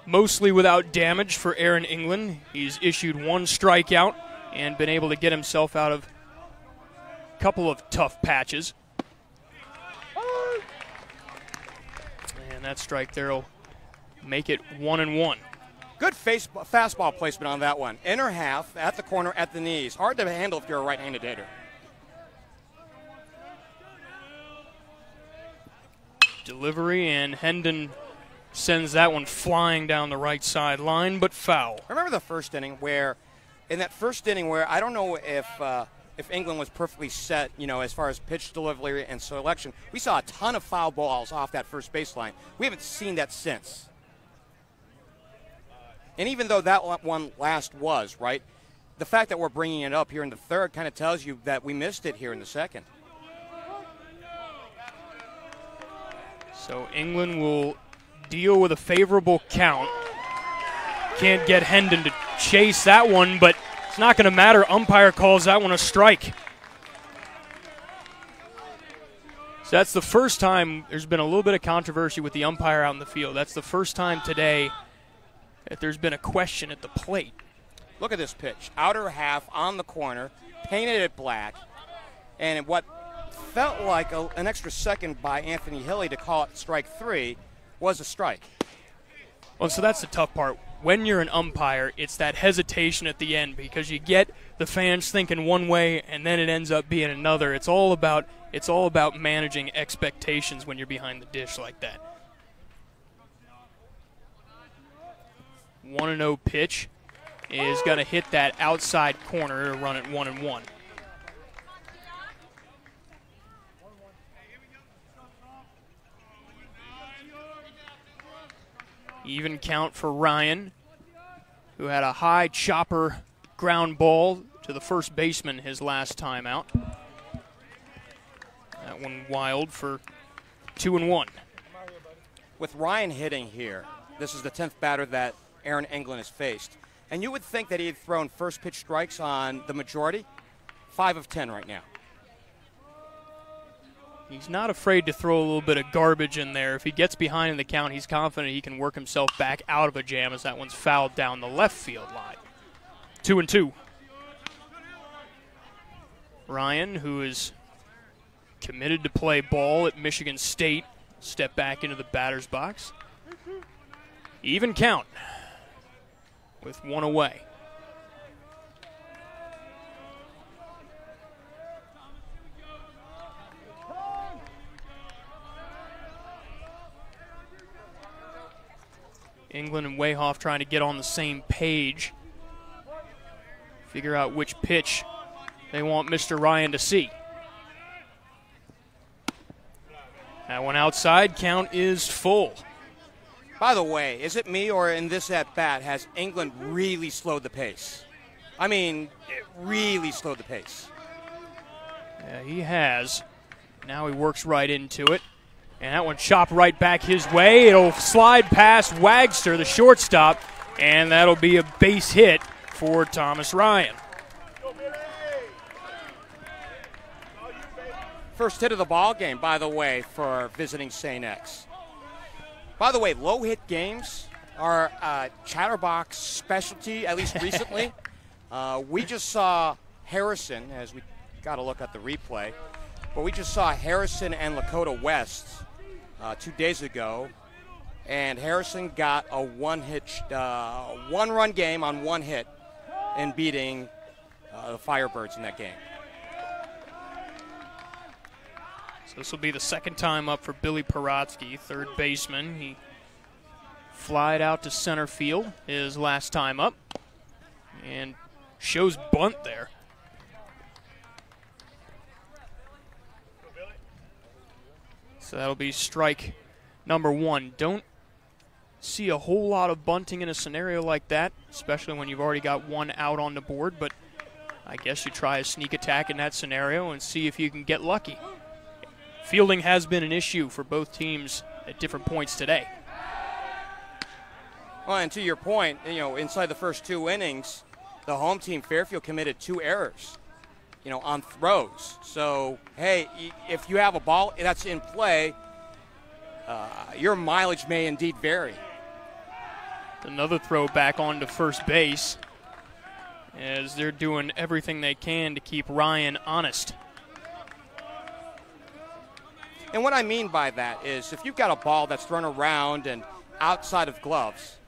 mostly without damage for Aaron England. He's issued 1 strikeout and been able to get himself out of a couple of tough patches. And that strike there will make it 1-1. Good fastball placement on that one. Inner half, at the corner, at the knees. Hard to handle if you're a right-handed hitter. Delivery, and Hendon sends that one flying down the right sideline, but foul. Remember the first inning where, I don't know if England was perfectly set, as far as pitch delivery and selection. We saw a ton of foul balls off that first baseline. We haven't seen that since. And even though that one last was, right, the fact that we're bringing it up here in the 3rd kind of tells you that we missed it here in the 2nd. So England will deal with a favorable count. Can't get Hendon to chase that one, but it's not going to matter. Umpire calls that one a strike. So that's the first time there's been a little bit of controversy with the umpire out in the field. That's the first time today that there's been a question at the plate. Look at this pitch. Outer half on the corner, painted it black, and what felt like an extra second by Anthony Hilly to call it strike 3 was a strike. Well, so that's the tough part. When you're an umpire, it's that hesitation at the end because you get the fans thinking one way and then it ends up being another. It's all about managing expectations when you're behind the dish like that. 1-0 pitch is going to hit that outside corner to run it 1-1. Even count for Ryan, who had a high chopper ground ball to the first baseman his last time out. That one wild for 2-1. With Ryan hitting here, this is the 10th batter that Aaron Englund has faced. And you would think that he had thrown first pitch strikes on the majority. 5 of 10 right now. He's not afraid to throw a little bit of garbage in there. If he gets behind in the count, he's confident he can work himself back out of a jam as that one's fouled down the left field line. 2-2. Ryan, who is committed to play ball at Michigan State, step back into the batter's box. Even count with one away. Englund and Wayhoff trying to get on the same page, figure out which pitch they want Mr. Ryan to see. That one outside, count is full. By the way, is it me or in this at-bat has Englund really slowed the pace? I mean, it really slowed the pace. Yeah, he has. Now he works right into it. And that one chopped right back his way. It'll slide past Wagster, the shortstop, and that'll be a base hit for Thomas Ryan. First hit of the ball game, by the way, for visiting St. X. By the way, low hit games are Chatterbox's specialty, at least recently. We just saw Harrison, as we got a look at the replay, but we just saw Harrison and Lakota West 2 days ago, and Harrison got a one-run game on one hit in beating the Firebirds in that game. So this will be the second time up for Billy Paratsky, third baseman. He flied out to center field his last time up and shows bunt there. So that'll be strike number 1. Don't see a whole lot of bunting in a scenario like that, especially when you've already got one out on the board, but I guess you try a sneak attack in that scenario and see if you can get lucky. Fielding has been an issue for both teams at different points today. Well, and to your point, inside the first 2 innings, the home team, Fairfield, committed 2 errors, on throws. So, hey, if you have a ball that's in play, your mileage may indeed vary. Another throw back onto first base as they're doing everything they can to keep Ryan honest. And what I mean by that is if you've got a ball that's thrown around and outside of gloves.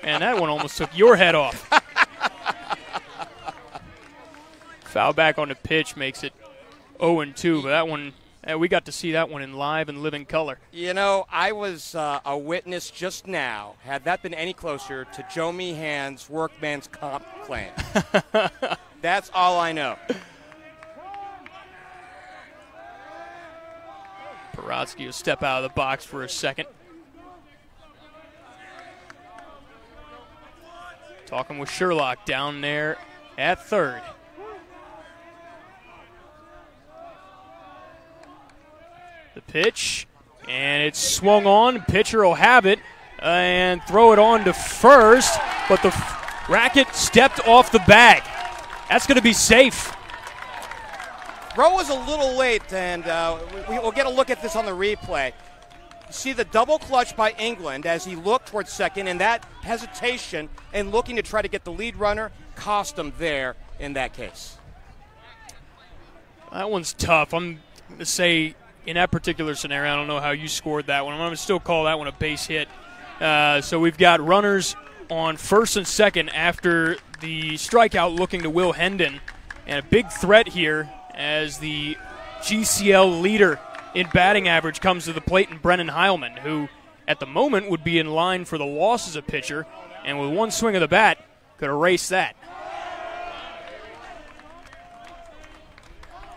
Man, that one almost took your head off. Foul back on the pitch makes it 0-2, but that one, we got to see that one in live and living color. I was a witness just now, had that been any closer, to Joe Meehan's workman's comp claim. That's all I know. Paratsky will step out of the box for a second. Talking with Sherlock down there at third. The pitch And it's swung on. Pitcher will have it and throw it on to first, but the racket stepped off the bag. That's going to be safe. Throw was a little late, and we'll get a look at this on the replay. You see the double clutch by England as he looked towards second, and that hesitation and looking to try to get the lead runner cost him there in that case. That one's tough. I'm going to say in that particular scenario, I don't know how you scored that one. I'm going to still call that one a base hit. So we've got runners on first and second after the strikeout looking to Will Hendon. And a big threat here as the GCL leader in batting average comes to the plate in Brennan Heilman, who at the moment would be in line for the loss as a pitcher, and with one swing of the bat could erase that.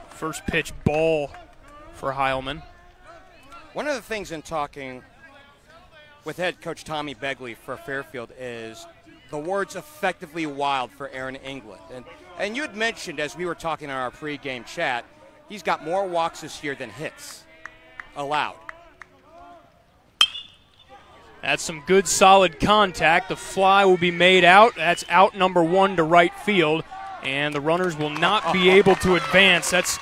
First pitch ball for Heilman. One of the things in talking with head coach Tommy Begley for Fairfield is the words effectively wild for Aaron England. And you had mentioned as we were talking in our pregame chat, he's got more walks this year than hits allowed. That's some good solid contact. The fly will be made out. That's out number one to right field. And the runners will not be able to advance. That's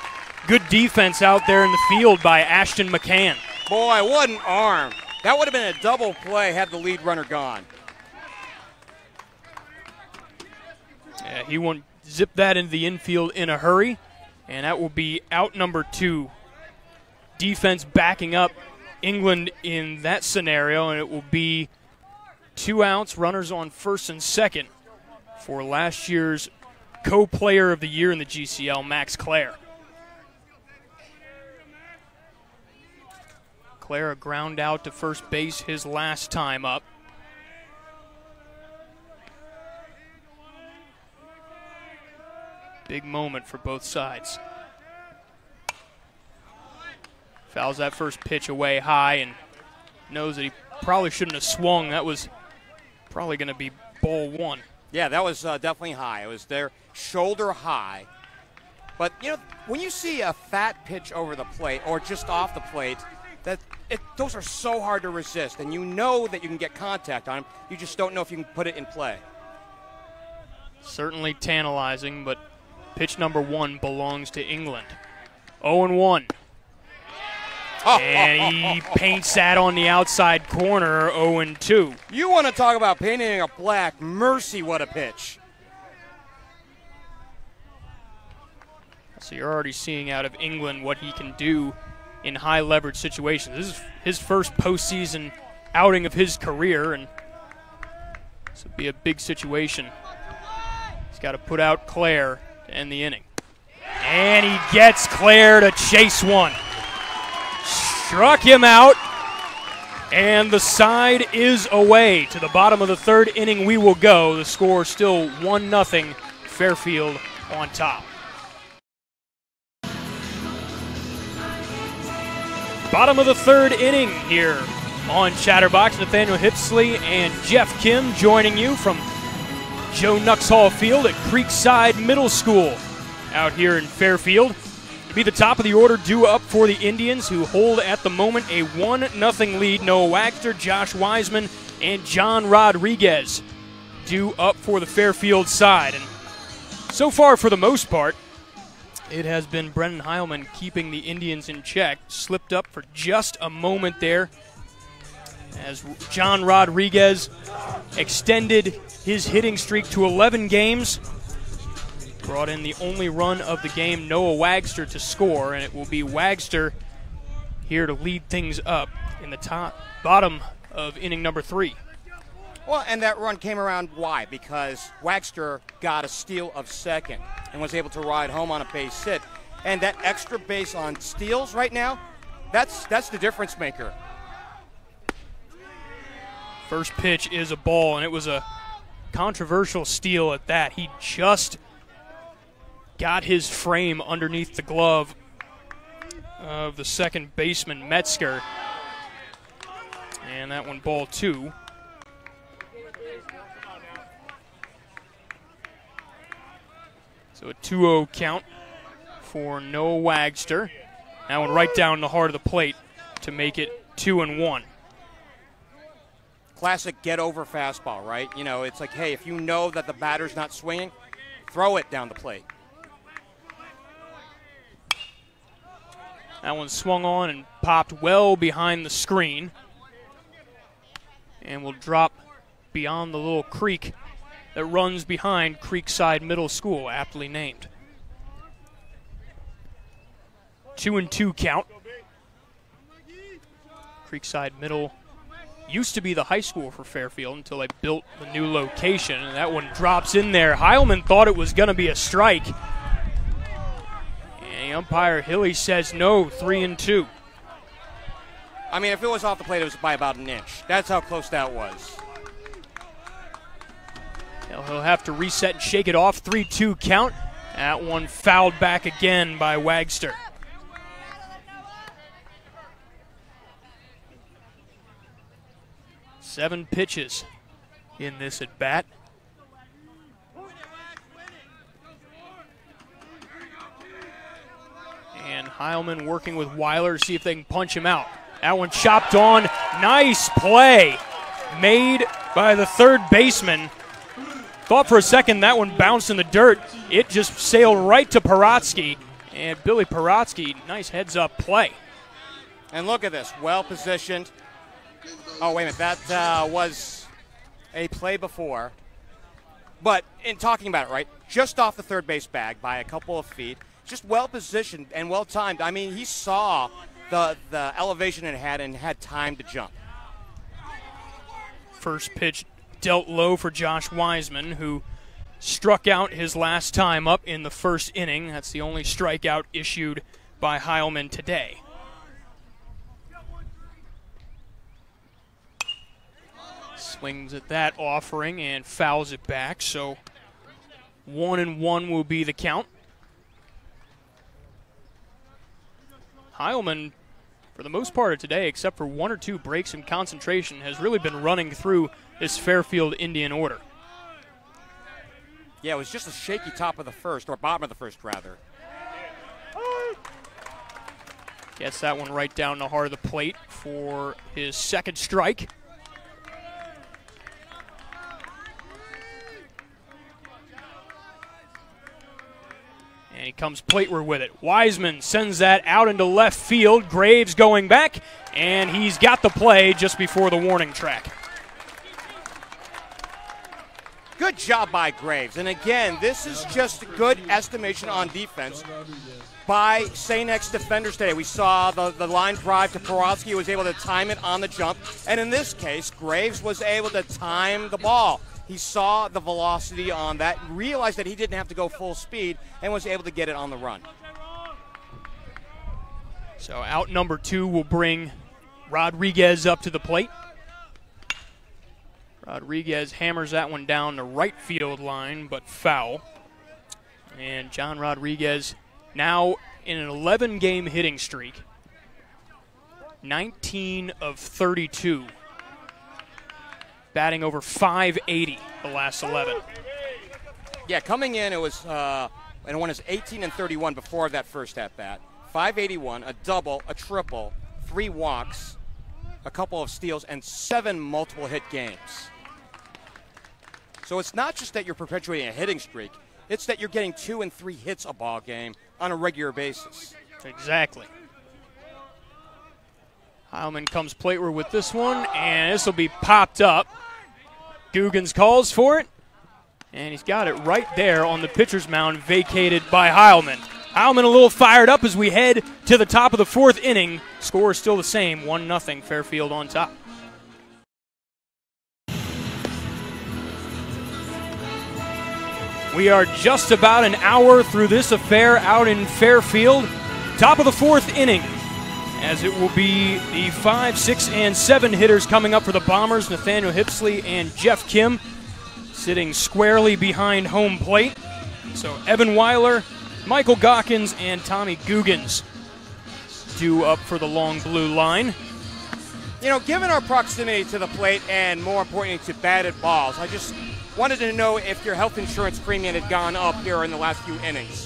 good defense out there in the field by Ashton McCann. Boy, what an arm. That would have been a double play had the lead runner gone. Yeah, he won't zip that into the infield in a hurry. And that will be out number two. Defense backing up England in that scenario, and it will be 2 outs, runners on first and second for last year's co-player of the year in the GCL, Max Clare. Clare a ground out to first base his last time up. Big moment for both sides. Fouls that first pitch away high and knows that he probably shouldn't have swung. That was probably going to be ball one. Yeah, that was definitely high. It was there, shoulder high. But, you know, when you see a fat pitch over the plate or just off the plate, those are so hard to resist. And you know that you can get contact on them. You just don't know if you can put it in play. Certainly tantalizing, but pitch number one belongs to England. 0-1. And he paints that on the outside corner, 0-2. You want to talk about painting a black. Mercy, what a pitch. So you're already seeing out of England what he can do in high leverage situations. This is his first postseason outing of his career, and this would be a big situation. He's got to put out Clare to end the inning. And he gets Clare to chase one. Struck him out, and the side is away. To the bottom of the third inning we will go. The score still 1-0, Fairfield on top. Bottom of the third inning here on Chatterbox. Nathaniel Hipsley and Geoff Kim joining you from Joe Nuxhall Field at Creekside Middle School out here in Fairfield. Be the top of the order due up for the Indians, who hold at the moment a 1-0 lead. Noah Wagster, Josh Wiseman, and John Rodriguez due up for the Fairfield side. And so far, for the most part, it has been Brennan Heilman keeping the Indians in check. Slipped up for just a moment there as John Rodriguez extended his hitting streak to 11 games. Brought in the only run of the game, Noah Wagster, to score, and it will be Wagster here to lead things up in the bottom of inning number 3. Well, and that run came around why? Because Wagster got a steal of second and was able to ride home on a base hit. And that extra base on steals right now, that's the difference maker. First pitch is a ball, and it was a controversial steal at that. He just got his frame underneath the glove of the second baseman, Metzger. And that one, ball 2. So a 2-0 count for Noah Wagster. That one right down the heart of the plate to make it 2-1. Classic get-over fastball, right? You know, it's like, hey, if you know that the batter's not swinging, throw it down the plate. That one swung on and popped well behind the screen. And will drop beyond the little creek that runs behind Creekside Middle School, aptly named. 2-2 count. Creekside Middle used to be the high school for Fairfield until they built the new location, and that one drops in there. Heilman thought it was going to be a strike. And the umpire, Hilly, says no, 3-2. I mean, if it was off the plate, it was by about an inch. That's how close that was. He'll have to reset and shake it off. 3-2 count. That one fouled back again by Wagster. Seven pitches in this at bat. And Heilman working with Weiler to see if they can punch him out. That one chopped on. Nice play made by the third baseman. Thought for a second that one bounced in the dirt. It just sailed right to Paratsky. And Billy Paratsky, nice heads-up play. And look at this, well-positioned. Oh, wait a minute, that was a play before. But in talking about it, right, just off the third base bag by a couple of feet, just well-positioned and well-timed. I mean, he saw the elevation it had and had time to jump. First pitch dealt low for Josh Wiseman, who struck out his last time up in the first inning. That's the only strikeout issued by Heilman today. Swings at that offering and fouls it back, so 1-1 will be the count. Heilman, for the most part of today, except for one or two breaks in concentration, has really been running through this Fairfield Indian order. Yeah, it was just a shaky top of the first, or bottom of the first, rather. Gets that one right down the heart of the plate for his second strike. And he comes plateward with it. Wiseman sends that out into left field. Graves going back, and he's got the play just before the warning track. Good job by Graves. And again, this is just a good estimation on defense by St. X defenders today. We saw the line drive to Paratsky, was able to time it on the jump. And in this case, Graves was able to time the ball. He saw the velocity on that, realized that he didn't have to go full speed, and was able to get it on the run. So out number 2 will bring Rodriguez up to the plate. Rodriguez hammers that one down the right field line, but foul. And John Rodriguez now in an 11-game hitting streak. 19 of 32. Batting over .580 the last 11. Yeah, coming in, it was, and it was 18 and 31 before that first at-bat. .581, a double, a triple, 3 walks, a couple of steals, and 7 multiple-hit games. So it's not just that you're perpetuating a hitting streak, it's that you're getting 2 and 3 hits a ball game on a regular basis. Exactly. Heilman comes plateward with this one, and this will be popped up. Guggens calls for it, and he's got it right there on the pitcher's mound, vacated by Heilman. Heilman a little fired up as we head to the top of the 4th inning. Score is still the same, 1-0, Fairfield on top. We are just about an hour through this affair out in Fairfield. Top of the 4th inning, as it will be the 5, 6, and 7 hitters coming up for the Bombers, Nathaniel Hipsley and Geoff Kim, sitting squarely behind home plate. So Evan Weiler, Michael Gawkins, and Tommy Guggens due up for the long blue line. You know, given our proximity to the plate and more importantly to batted balls, I just wanted to know if your health insurance premium had gone up here in the last few innings.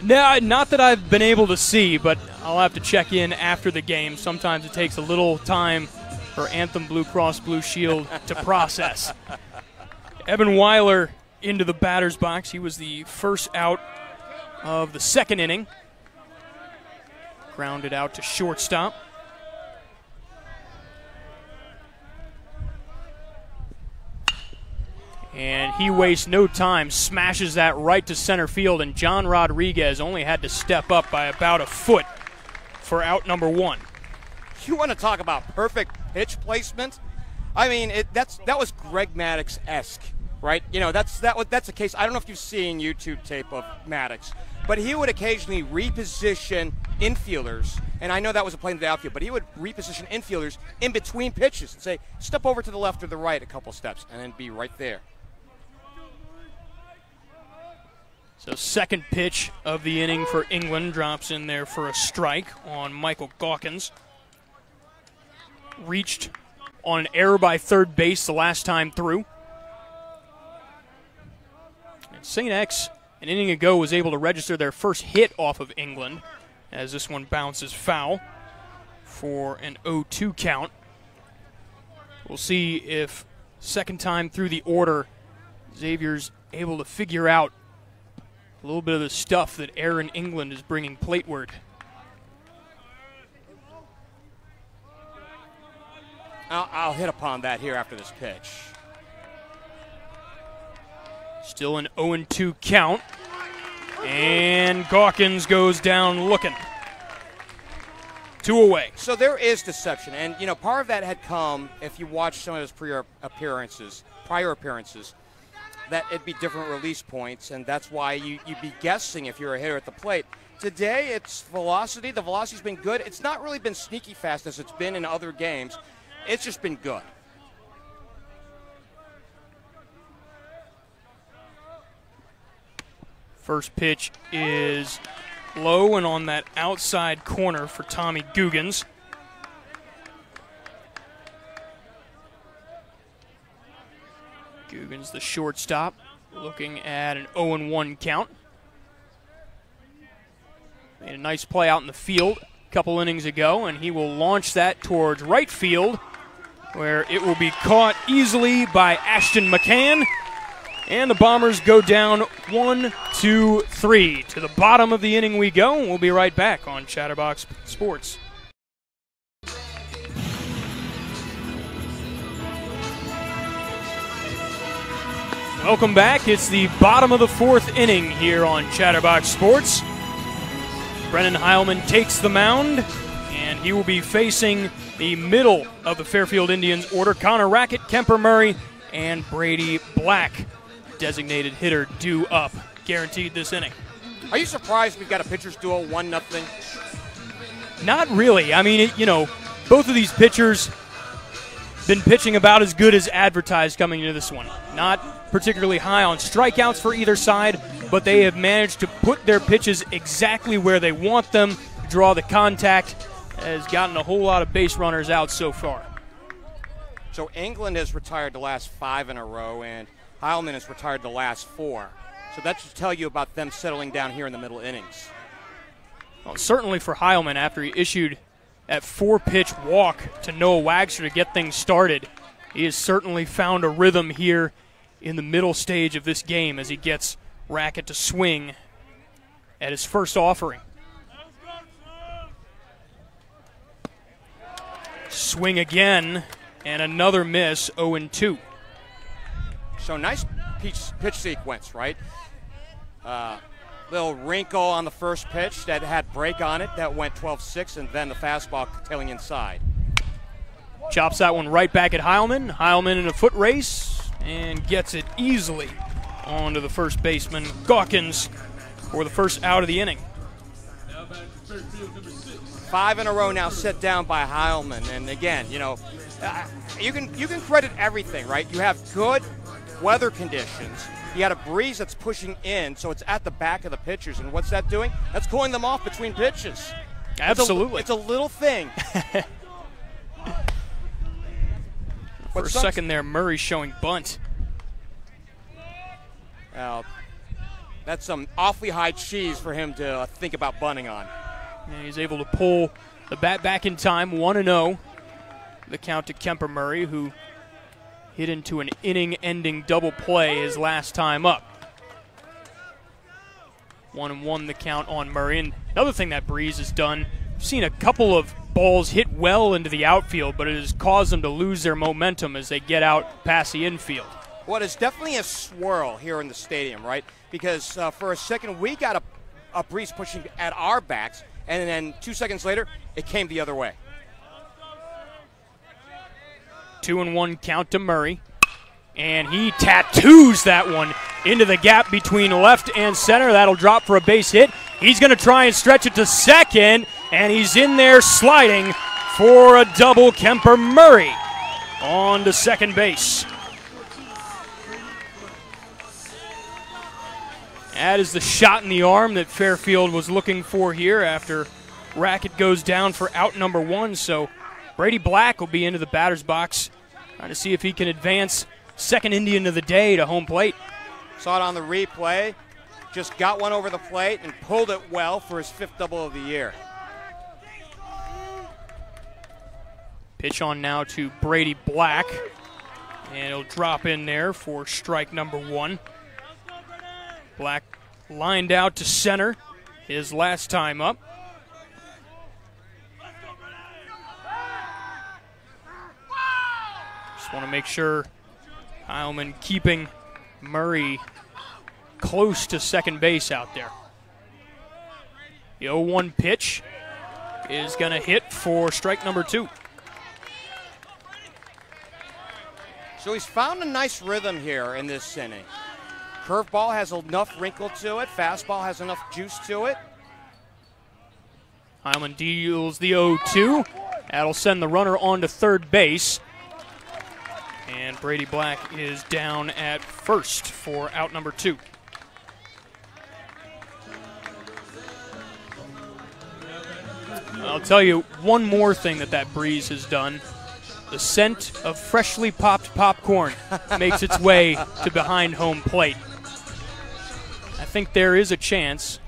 No, not that I've been able to see, but I'll have to check in after the game. Sometimes it takes a little time for Anthem Blue Cross Blue Shield to process. Evan Weiler into the batter's box. He was the first out of the second inning. Grounded out to shortstop. And he wastes no time, smashes that right to center field, and John Rodriguez only had to step up by about a foot for out number one. You want to talk about perfect pitch placement? I mean, that was Greg Maddux-esque, right? You know, that's a case. I don't know if you've seen YouTube tape of Maddux, but he would occasionally reposition infielders, and I know that was a play in the outfield, but he would reposition infielders in between pitches and say, step over to the left or the right a couple steps, and then be right there. So second pitch of the inning for England drops in there for a strike on Michael Gawkins. Reached on an error by third base the last time through. And St. X, an inning ago, was able to register their first hit off of England as this one bounces foul for an 0-2 count. We'll see if second time through the order, Xavier's able to figure out a little bit of the stuff that Aaron England is bringing plateward. I'll hit upon that here after this pitch. Still an 0-2 count. And Gawkins goes down looking. 2 away. So there is deception. And, you know, part of that had come, if you watch some of his prior appearances, that it'd be different release points, and that's why you'd be guessing if you're a hitter at the plate. Today, it's velocity. The velocity's been good. It's not really been sneaky fast as it's been in other games. It's just been good. First pitch is low and on that outside corner for Tommy Guggens. Guggens, the shortstop, looking at an 0-1 count. Made a nice play out in the field a couple innings ago, and he will launch that towards right field, where it will be caught easily by Ashton McCann. And the Bombers go down 1-2-3. To the bottom of the inning we go, and we'll be right back on Chatterbox Sports. Welcome back. It's the bottom of the fourth inning here on Chatterbox Sports. Brennan Heilman takes the mound, and he will be facing the middle of the Fairfield Indians order. Connor Rackett, Kemper Murray, and Brady Black. Designated hitter due up. Guaranteed this inning. Are you surprised we've got a pitcher's duel, 1-0? Not really. I mean, both of these pitchers been pitching about as good as advertised coming into this one. Not particularly high on strikeouts for either side, but they have managed to put their pitches exactly where they want them, draw the contact, has gotten a whole lot of base runners out so far. So England has retired the last 5 in a row, and Heilman has retired the last 4. So that should tell you about them settling down here in the middle innings. Well, certainly for Heilman, after he issued that 4-pitch walk to Noah Wagster to get things started, he has certainly found a rhythm here in the middle stage of this game as he gets Rackett to swing at his first offering. Swing again, and another miss, 0-2. So nice pitch sequence, right? Little wrinkle on the first pitch that had break on it that went 12-6, and then the fastball tailing inside. Chops that one right back at Heilman. Heilman in a foot race and gets it easily onto the first baseman, Gawkins, for the first out of the inning. 5 in a row now set down by Heilman, and again, you can credit everything, right? You have good weather conditions. You got a breeze that's pushing in, so it's at the back of the pitchers, and what's that doing? That's cooling them off between pitches. Absolutely. It's a little thing. For a second there, Murray showing bunt. Well, that's some awfully high cheese for him to think about bunting on. And he's able to pull the bat back in time, 1-0. The count to Kemper Murray, who hit into an inning-ending double play his last time up. 1-1 the count on Murray. And another thing that Breeze has done, I've seen a couple of balls hit well into the outfield, but it has caused them to lose their momentum as they get out past the infield. Well, it's definitely a swirl here in the stadium, right? Because for a second, we got a Breeze pushing at our backs, and then 2 seconds later, it came the other way. 2-1 count to Murray. And he tattoos that one into the gap between left and center. That'll drop for a base hit. He's going to try and stretch it to second, and he's in there sliding for a double. Kemper Murray on to second base. That is the shot in the arm that Fairfield was looking for here after Rackett goes down for out number 1. So Brady Black will be into the batter's box, trying to see if he can advance second Indian of the day to home plate. Saw it on the replay. Just got one over the plate and pulled it well for his 5th double of the year. Pitch on now to Brady Black. And he'll drop in there for strike number 1. Black lined out to center his last time up. Just want to make sure Heilman keeping Murray close to second base out there. The 0-1 pitch is going to hit for strike number 2. So he's found a nice rhythm here in this inning. Curveball has enough wrinkle to it. Fastball has enough juice to it. Heilman deals the 0-2. That'll send the runner on to third base. And Brady Black is down at first for out number 2. I'll tell you one more thing that Breeze has done. The scent of freshly popped popcorn makes its way to behind home plate. I think there is a chance,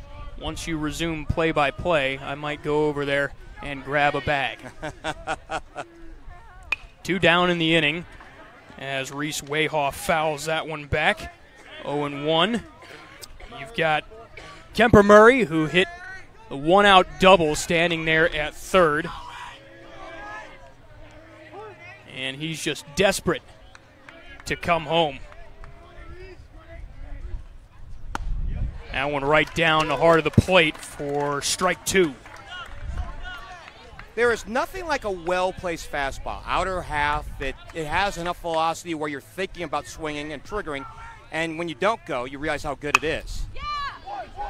once you resume play-by-play, I might go over there and grab a bag. 2 down in the inning as Reese Wayhoff fouls that one back. 0-1. You've got Kemper Murray, who hit the 1-out double standing there at third. And he's just desperate to come home. That one right down the heart of the plate for strike 2. There is nothing like a well-placed fastball. Outer half, it has enough velocity where you're thinking about swinging and triggering, and when you don't go, you realize how good it is.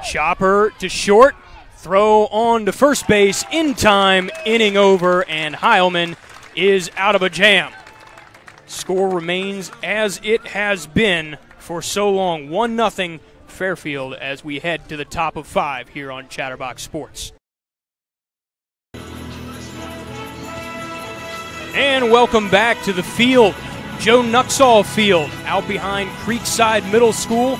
Chopper to short, throw on to first base in time, inning over, and Heilman is out of a jam. Score remains as it has been for so long, 1-0 Fairfield as we head to the top of 5 here on Chatterbox Sports. And welcome back to the field. Joe Nuxall Field out behind Creekside Middle School.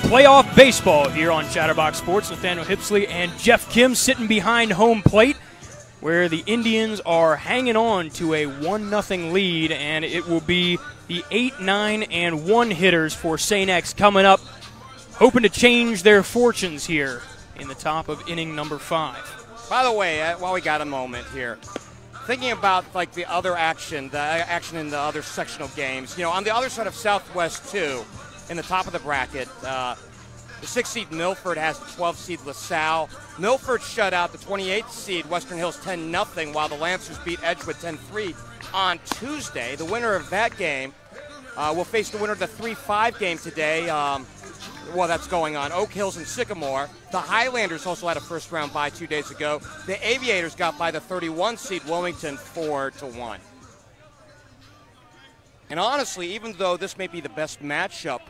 Playoff baseball here on Chatterbox Sports. Nathaniel Hipsley and Geoff Kim sitting behind home plate, where the Indians are hanging on to a 1-0 lead, and it will be the 8, 9, and 1 hitters for St. X coming up, hoping to change their fortunes here in the top of inning number 5. By the way, while we got a moment here, thinking about like the other action, in the other sectional games, on the other side of Southwest 2, in the top of the bracket, the 6th seed Milford has the 12th seed LaSalle. Milford shut out the 28th seed Western Hills 10-0, while the Lancers beat Edgewood 10-3 on Tuesday. The winner of that game will face the winner of the 3-5 game today. That's going on. Oak Hills and Sycamore. The Highlanders also had a first-round bye 2 days ago. The Aviators got by the 31 seed Wilmington 4-1. And honestly, even though this may be the best matchup,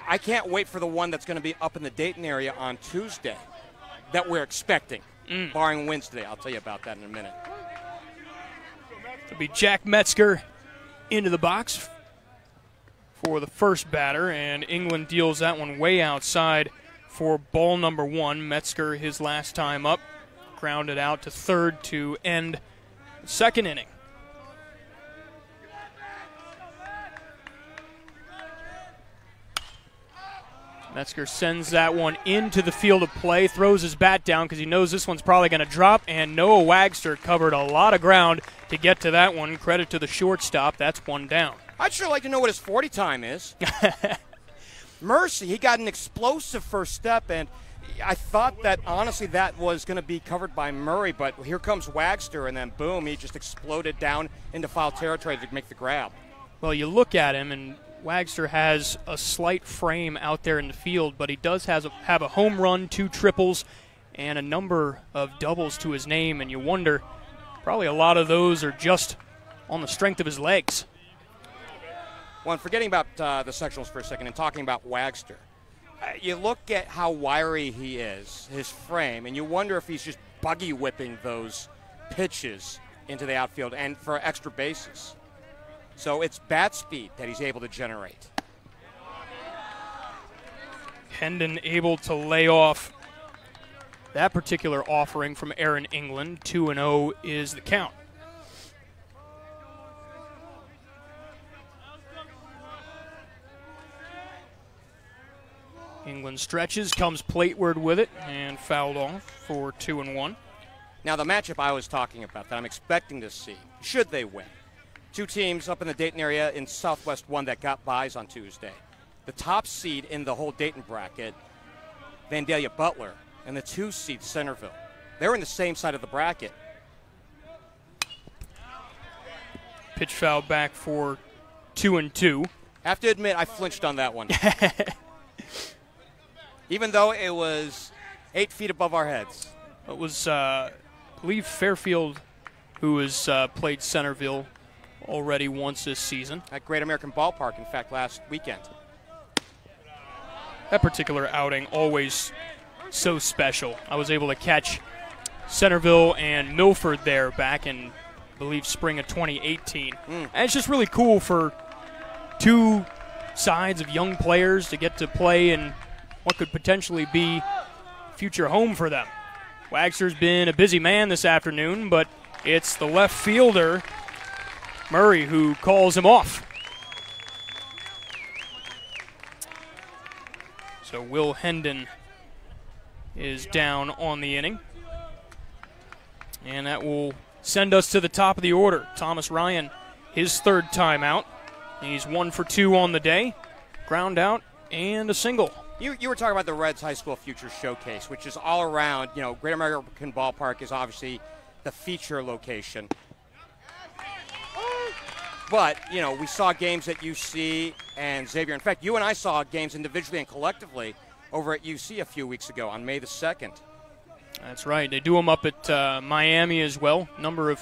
I can't wait for the one that's going to be up in the Dayton area on Tuesday that we're expecting, barring wins today. I'll tell you about that in a minute. It'll be Jack Metzger into the box for the first batter, and England deals that one way outside for ball number 1. Metzger, his last time up, grounded out to third to end the second inning. Metzger sends that one into the field of play, throws his bat down because he knows this one's probably going to drop, and Noah Wagster covered a lot of ground to get to that one. Credit to the shortstop. That's one down. I'd sure like to know what his 40 time is. Mercy, he got an explosive first step, and I thought that, honestly, that was going to be covered by Murray, but here comes Wagster, and then boom, he just exploded down into foul territory to make the grab. Well, you look at him, and Wagster has a slight frame out there in the field, but he does have a home run, 2 triples, and a number of doubles to his name, and you wonder, probably a lot of those are just on the strength of his legs. Well, forgetting about the sectionals for a second and talking about Wagster, you look at how wiry he is, his frame, and you wonder if he's just buggy whipping those pitches into the outfield and for extra bases. So it's bat speed that he's able to generate. Hendon able to lay off that particular offering from Aaron England. 2-0 is the count. England stretches, comes plateward with it, and fouled off for 2-1. Now the matchup I was talking about that I'm expecting to see, should they win. 2 teams up in the Dayton area in Southwest 1 that got byes on Tuesday. The top seed in the whole Dayton bracket, Vandalia Butler, and the 2 seed Centerville. They're in the same side of the bracket. Pitch foul back for 2-2. Have to admit, I flinched on that one. Even though it was 8 feet above our heads. It was, I believe, Fairfield who has played Centerville already once this season. At Great American Ballpark, in fact, last weekend. That particular outing always so special. I was able to catch Centerville and Milford there back in, I believe, spring of 2018. And it's just really cool for 2 sides of young players to get to play in what could potentially be future home for them. Wagster's been a busy man this afternoon, but it's the left fielder, Murray, who calls him off. So Will Hendon is down on the inning. And that will send us to the top of the order. Thomas Ryan, his 3rd time out. He's 1 for 2 on the day. Ground out and a single. You were talking about the Reds High School Futures Showcase, which is all around, Great American Ballpark is obviously the feature location. But, we saw games at UC and Xavier. In fact, you and I saw games individually and collectively over at UC a few weeks ago on May the 2nd. That's right. They do them up at Miami as well. Number of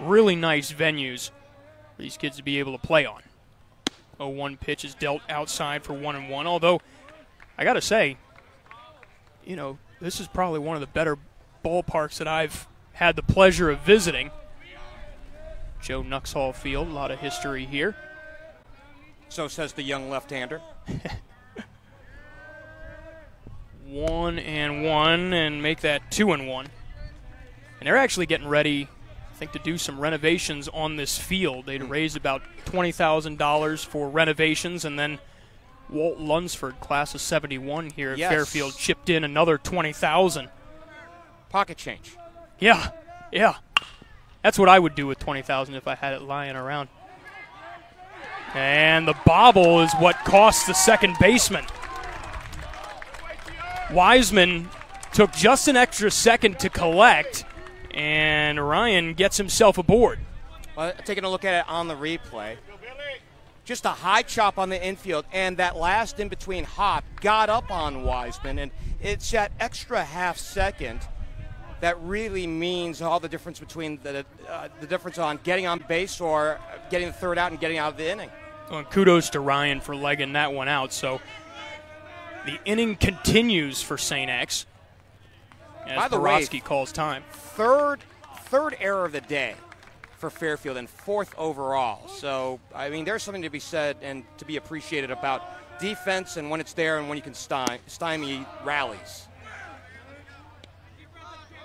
really nice venues for these kids to be able to play on. 0-1 pitch is dealt outside for 1-1. Although, I got to say, this is probably one of the better ballparks that I've had the pleasure of visiting. Joe Nuxhall Field, a lot of history here. So says the young left-hander. 1-1 and make that 2-1. And they're actually getting ready, I think, to do some renovations on this field. They'd raised about $20,000 for renovations, and then Walt Lunsford, class of 71 here at Fairfield, chipped in another $20,000. Pocket change. Yeah. That's what I would do with $20,000 if I had it lying around. And the bobble is what cost the second baseman. Wiseman took just an extra second to collect, and Ryan gets himself aboard. Well, taking a look at it on the replay, just a high chop on the infield, and that last in-between hop got up on Wiseman, and it's that extra half second that really means all the difference between the difference on getting on base or getting the 3rd out and getting out of the inning. Well, kudos to Ryan for legging that one out. So the inning continues for St. X as By the way, Borowski calls time. Third error of the day for Fairfield and 4th overall. So, there's something to be said and to be appreciated about defense and when it's there and when you can stymie rallies.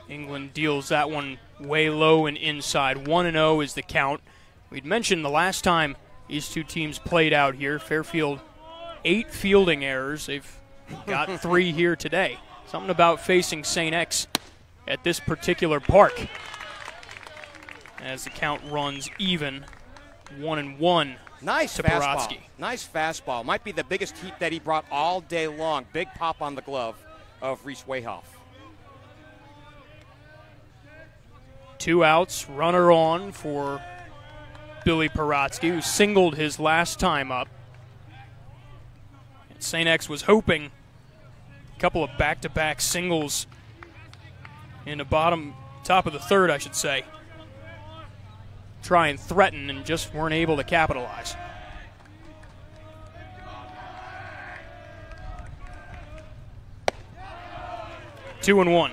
England deals that one way low and inside. 1-0 is the count. We'd mentioned the last time these two teams played out here, Fairfield 8 fielding errors. They've got 3 here today. Something about facing St. X at this particular park. As the count runs even, 1-1 nice to fastball. Porotsky. Nice fastball. Might be the biggest heat that he brought all day long. Big pop on the glove of Reese Wayhoff. 2 outs, runner on for Billy Porotsky, who singled his last time up. And St. X was hoping a couple of back-to-back singles in the top of the third, I should say. Try and threaten and just weren't able to capitalize. Two and one.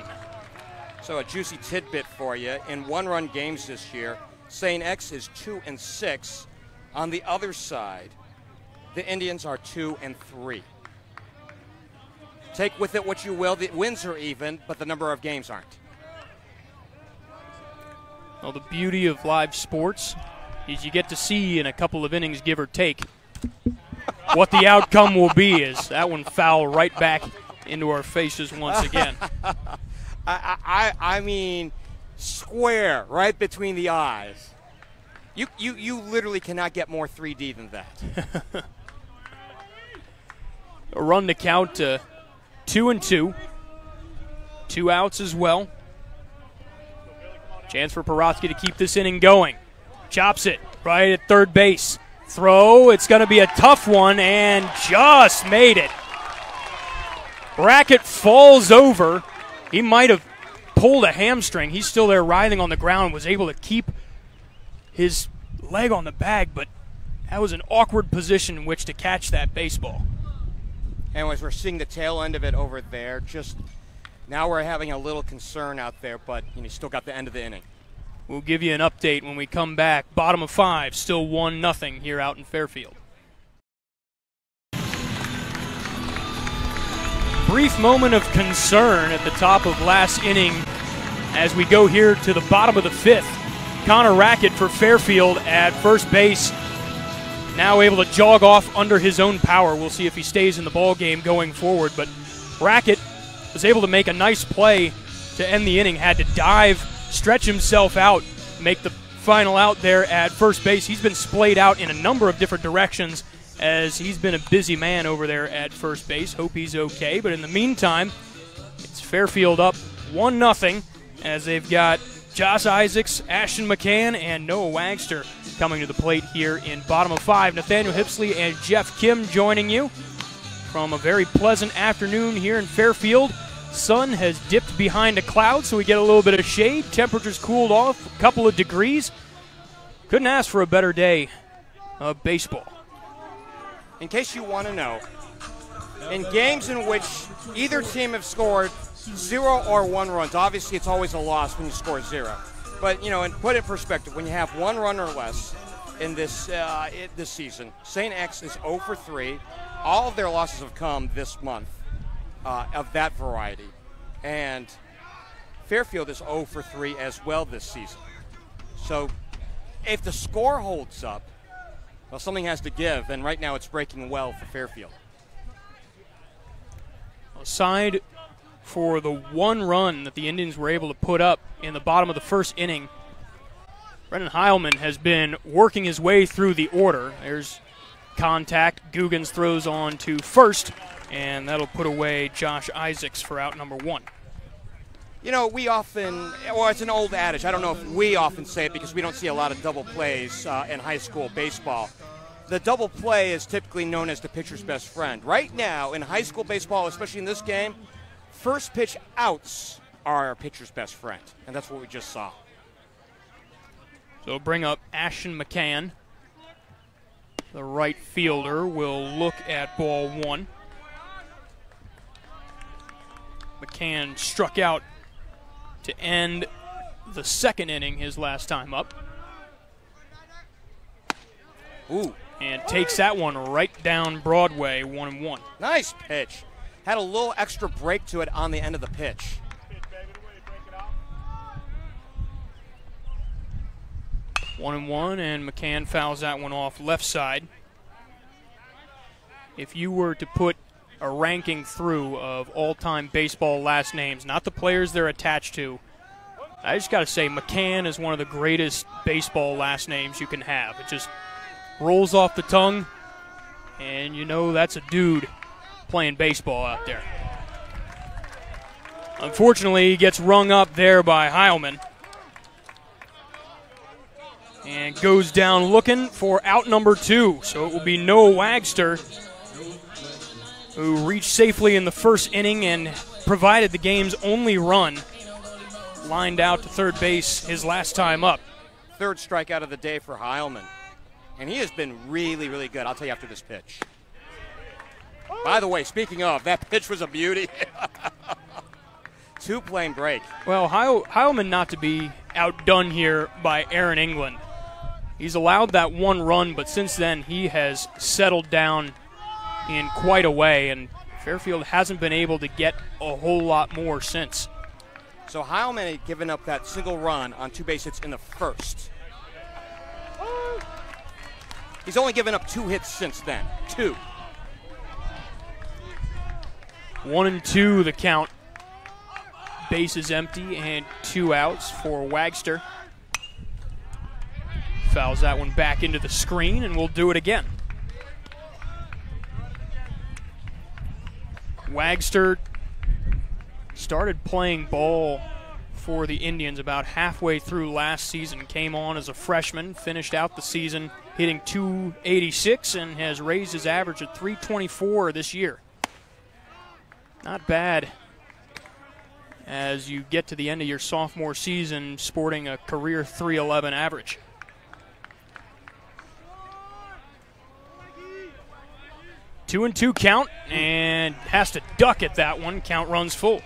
So a juicy tidbit for you. In one-run games this year, St. X is 2-6. On the other side, the Indians are 2-3. Take with it what you will. The wins are even, but the number of games aren't. Well, the beauty of live sports is you get to see in a couple of innings, give or take, what the outcome will be. Is that one foul right back into our faces once again. I mean, square right between the eyes. You literally cannot get more 3D than that. A run to count to 2-2. 2 outs as well. Chance for Porotsky to keep this inning going. Chops it right at third base. Throw, it's going to be a tough one, and just made it. Brackett falls over. He might have pulled a hamstring. He's still there writhing on the ground, was able to keep his leg on the bag, but that was an awkward position in which to catch that baseball. Anyways, we're seeing the tail end of it over there. Just now we're having a little concern out there, but you still got the end of the inning. We'll give you an update when we come back. Bottom of 5, still 1-0 here out in Fairfield. Brief moment of concern at the top of last inning as we go here to the bottom of the 5th. Connor Rackett for Fairfield at first base. Now able to jog off under his own power. We'll see if he stays in the ball game going forward. But Rackett was able to make a nice play to end the inning. Had to dive, stretch himself out, make the final out there at first base. He's been splayed out in a number of different directions as he's been a busy man over there at first base. Hope he's okay. But in the meantime, it's Fairfield up 1-0 as they've got Josh Isaacs, Ashton McCann, and Noah Wagster coming to the plate here in bottom of 5. Nathaniel Hipsley and Geoff Kim joining you from a very pleasant afternoon here in Fairfield. Sun has dipped behind a cloud, so we get a little bit of shade. Temperatures cooled off a couple of degrees. Couldn't ask for a better day of baseball. In case you want to know, in games in which either team have scored 0 or 1 runs, obviously it's always a loss when you score 0. But, and put it in perspective, when you have 1 run or less in this season, St. X is 0 for 3. All of their losses have come this month of that variety. And Fairfield is 0 for 3 as well this season. So if the score holds up, well, something has to give, and right now it's breaking well for Fairfield. Aside for the 1 run that the Indians were able to put up in the bottom of the 1st inning, Brendan Heilman has been working his way through the order. There's contact. Guggens throws on to first, and that'll put away Josh Isaacs for out number 1. We often, it's an old adage. I don't know if we often say it because we don't see a lot of double plays in high school baseball. The double play is typically known as the pitcher's best friend. Right now, in high school baseball, especially in this game, first pitch outs are our pitcher's best friend, and that's what we just saw. So bring up Ashton McCann. The right fielder will look at ball 1. McCann struck out to end the 2nd inning his last time up. Ooh, and takes that one right down Broadway, 1-1. Nice pitch. Had a little extra break to it on the end of the pitch. 1-1, and McCann fouls that one off left side. If you were to put a ranking through of all-time baseball last names, not the players they're attached to, I just got to say McCann is one of the greatest baseball last names you can have. It just rolls off the tongue, and you know that's a dude playing baseball out there. Unfortunately, he gets rung up there by Heilman and goes down looking for out number 2. So it will be Noah Wagster, who reached safely in the first inning and provided the game's only run. Lined out to third base his last time up. Third strikeout of the day for Heilman. And he has been really, really good, I'll tell you after this pitch. By the way, speaking of, that pitch was a beauty. 2-plane break. Well, Heilman not to be outdone here by Aaron England. He's allowed that one run, but since then he has settled down in quite a way, and Fairfield hasn't been able to get a whole lot more since. So Heilman had given up that single run on 2 base hits in the first. He's only given up 2 hits since then. 2. 1-2 the count. Bases empty and 2 outs for Wagster. Fouls that one back into the screen, and we'll do it again. Wagster started playing ball for the Indians about halfway through last season. Came on as a freshman, finished out the season hitting .286 and has raised his average at .324 this year. Not bad as you get to the end of your sophomore season sporting a career .311 average. 2-2 count, and has to duck at that one. Count runs full.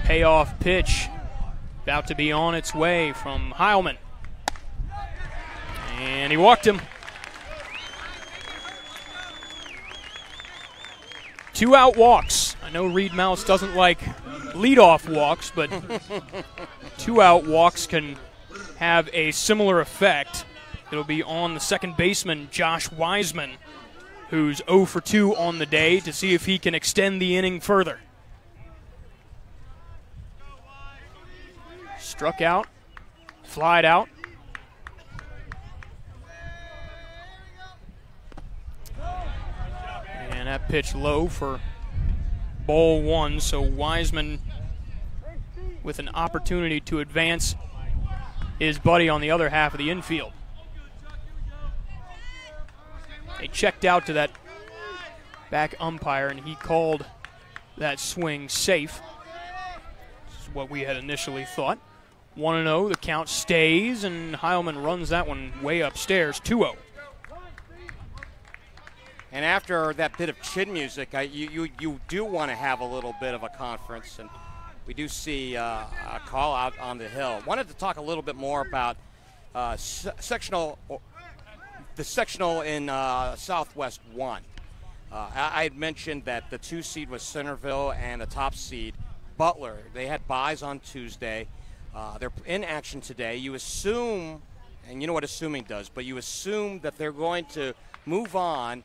Payoff pitch about to be on its way from Heilman. And he walked him. 2 out walks. I know Reed Mouse doesn't like leadoff walks, but 2 out walks can have a similar effect. It'll be on the second baseman, Josh Wiseman, who's 0 for 2 on the day, to see if he can extend the inning further. Struck out, flied out. And that pitch low for ball 1, so Wiseman with an opportunity to advance his buddy on the other half of the infield. They checked out to that back umpire, and he called that swing safe. This is what we had initially thought. 1-0, the count stays, and Heilman runs that one way upstairs, 2-0. And after that bit of chin music, you do want to have a little bit of a conference, and we do see a call out on the hill. Wanted to talk a little bit more about sectional, the sectional in Southwest 1. I had mentioned that the 2 seed was Centerville and the top seed Butler. They had byes on Tuesday. They're in action today. You assume, and you know what assuming does, but you assume that they're going to move on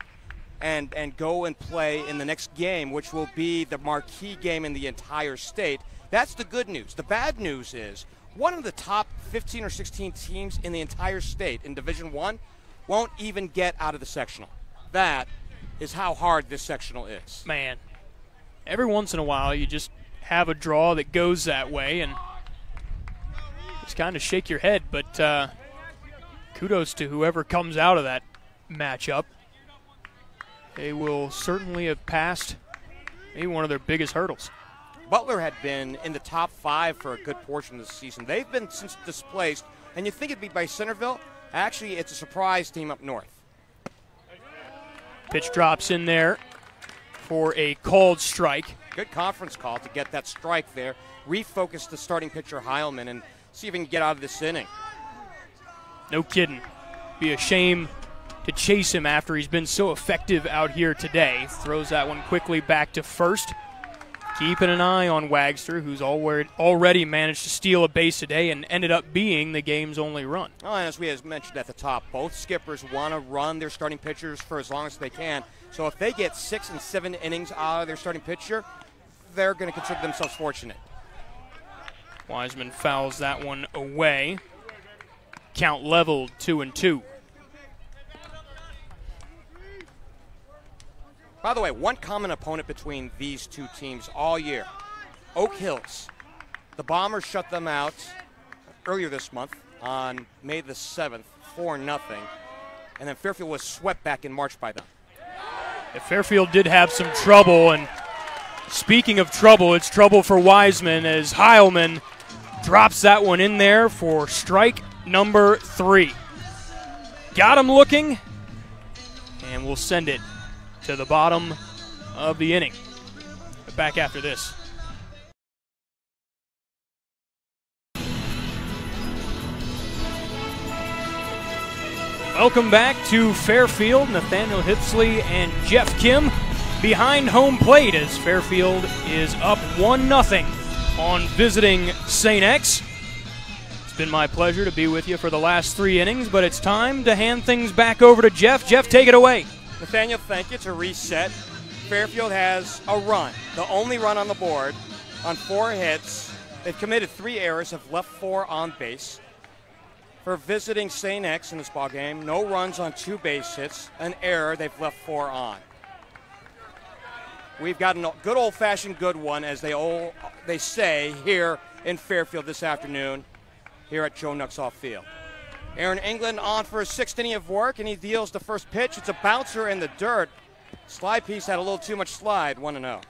and go and play in the next game, which will be the marquee game in the entire state. That's the good news. The bad news is one of the top 15 or 16 teams in the entire state in Division I won't even get out of the sectional. That is how hard this sectional is. Man, every once in a while you just have a draw that goes that way and just kind of shake your head, but kudos to whoever comes out of that matchup. They will certainly have passed maybe one of their biggest hurdles. Butler had been in the top 5 for a good portion of the season. They've been since displaced, and you think it'd be by Centerville. Actually, it's a surprise team up north. Pitch drops in there for a called strike. Good conference call to get that strike there. Refocus the starting pitcher Heilman, and see if he can get out of this inning. No kidding. Be a shame to chase him after he's been so effective out here today. Throws that one quickly back to first. Keeping an eye on Wagster, who's already managed to steal a base today and ended up being the game's only run. Oh, and as we had mentioned at the top, both skippers want to run their starting pitchers for as long as they can. So if they get 6 and 7 innings out of their starting pitcher, they're going to consider themselves fortunate. Wiseman fouls that one away. Count leveled 2-2. By the way, one common opponent between these two teams all year, Oak Hills. The Bombers shut them out earlier this month on May the 7th, 4-0. And then Fairfield was swept back in March by them. Yeah, Fairfield did have some trouble, and speaking of trouble, it's trouble for Wiseman as Heilman drops that one in there for strike number 3. Got him looking, and we'll send it to the bottom of the inning. Back after this. Welcome back to Fairfield. Nathaniel Hipsley and Geoff Kim behind home plate as Fairfield is up 1-0 on visiting St. X. It's been my pleasure to be with you for the last 3 innings, but it's time to hand things back over to Geoff. Geoff, take it away. Nathaniel, thank you. To reset, Fairfield has a run, the only run on the board, on 4 hits. They've committed 3 errors, have left 4 on base. For visiting St. X in this ballgame, no runs on 2 base hits, an error, they've left 4 on. We've got a good old-fashioned good one, as they say here in Fairfield this afternoon, here at Joe Nuxall Field. Aaron England on for his 6th inning of work, and he deals the first pitch. It's a bouncer in the dirt. Slide piece had a little too much slide, 1-0.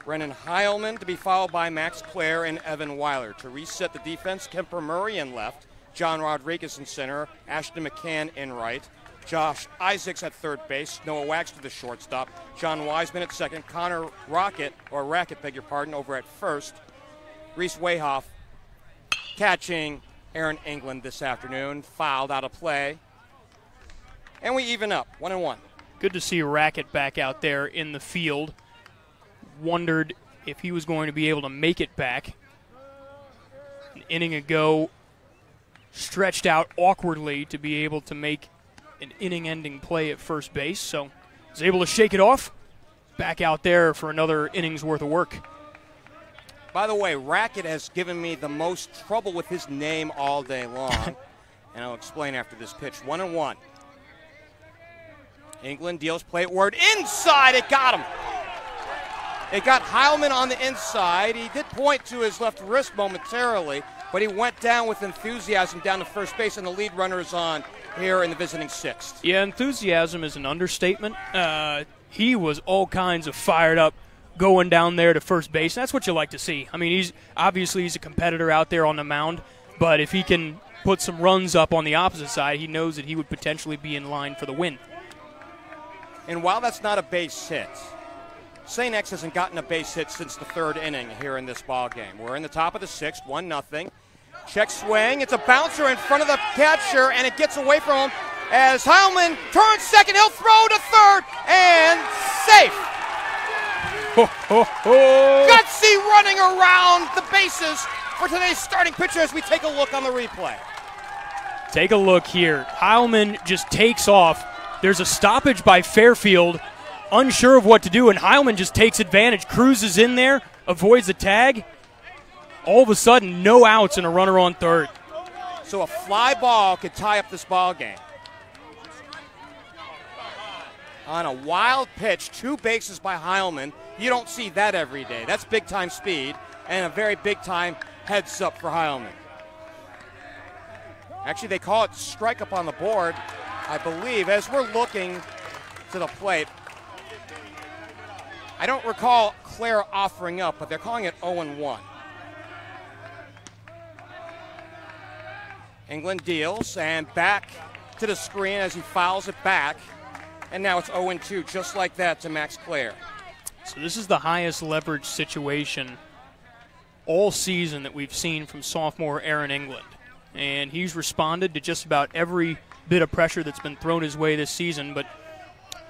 Brennan Heilman to be followed by Max Clare and Evan Weiler. To reset the defense, Kemper Murray in left, John Rodriguez in center, Ashton McCann in right, Josh Isaacs at third base, Noah Wagster the shortstop, John Wiseman at second, Connor Rackett, over at first, Reese Wayhoff catching Aaron England this afternoon, fouled out of play. And we even up, 1-1. Good to see Rackett back out there in the field. Wondered if he was going to be able to make it back. An inning ago, stretched out awkwardly to be able to make an inning-ending play at first base. So was able to shake it off. Back out there for another inning's worth of work. By the way, Rackett has given me the most trouble with his name all day long, and I'll explain after this pitch. 1-1. England deals plateward inside. It got him. It got Heilman on the inside. He did point to his left wrist momentarily, but he went down with enthusiasm down to first base, and the lead runner is on here in the visiting 6th. Yeah, enthusiasm is an understatement. He was all kinds of fired up going down there to first base. That's what you like to see. I mean, he's a competitor out there on the mound, but if he can put some runs up on the opposite side, he knows that he would potentially be in line for the win. And while that's not a base hit, St. X hasn't gotten a base hit since the 3rd inning here in this ball game. We're in the top of the 6th, 1-0. Check swing. It's a bouncer in front of the catcher, and it gets away from him as Heilman turns second. He'll throw to third, and safe. Gutsy running around the bases for today's starting pitcher as we take a look on the replay. Take a look here. Heilman just takes off. There's a stoppage by Fairfield, unsure of what to do, and Heilman just takes advantage, cruises in there, avoids the tag. All of a sudden, no outs and a runner on third. So a fly ball could tie up this ball game. On a wild pitch, 2 bases by Heilman. You don't see that every day. That's big-time speed and a very big-time heads-up for Heilman. Actually, they call it strike up on the board, I believe, as we're looking to the plate. I don't recall Claire offering up, but they're calling it 0-1. England deals, and back to the screen as he fouls it back. And now it's 0-2, just like that to Max Clare. So this is the highest leverage situation all season that we've seen from sophomore Aaron England. And he's responded to just about every bit of pressure that's been thrown his way this season, but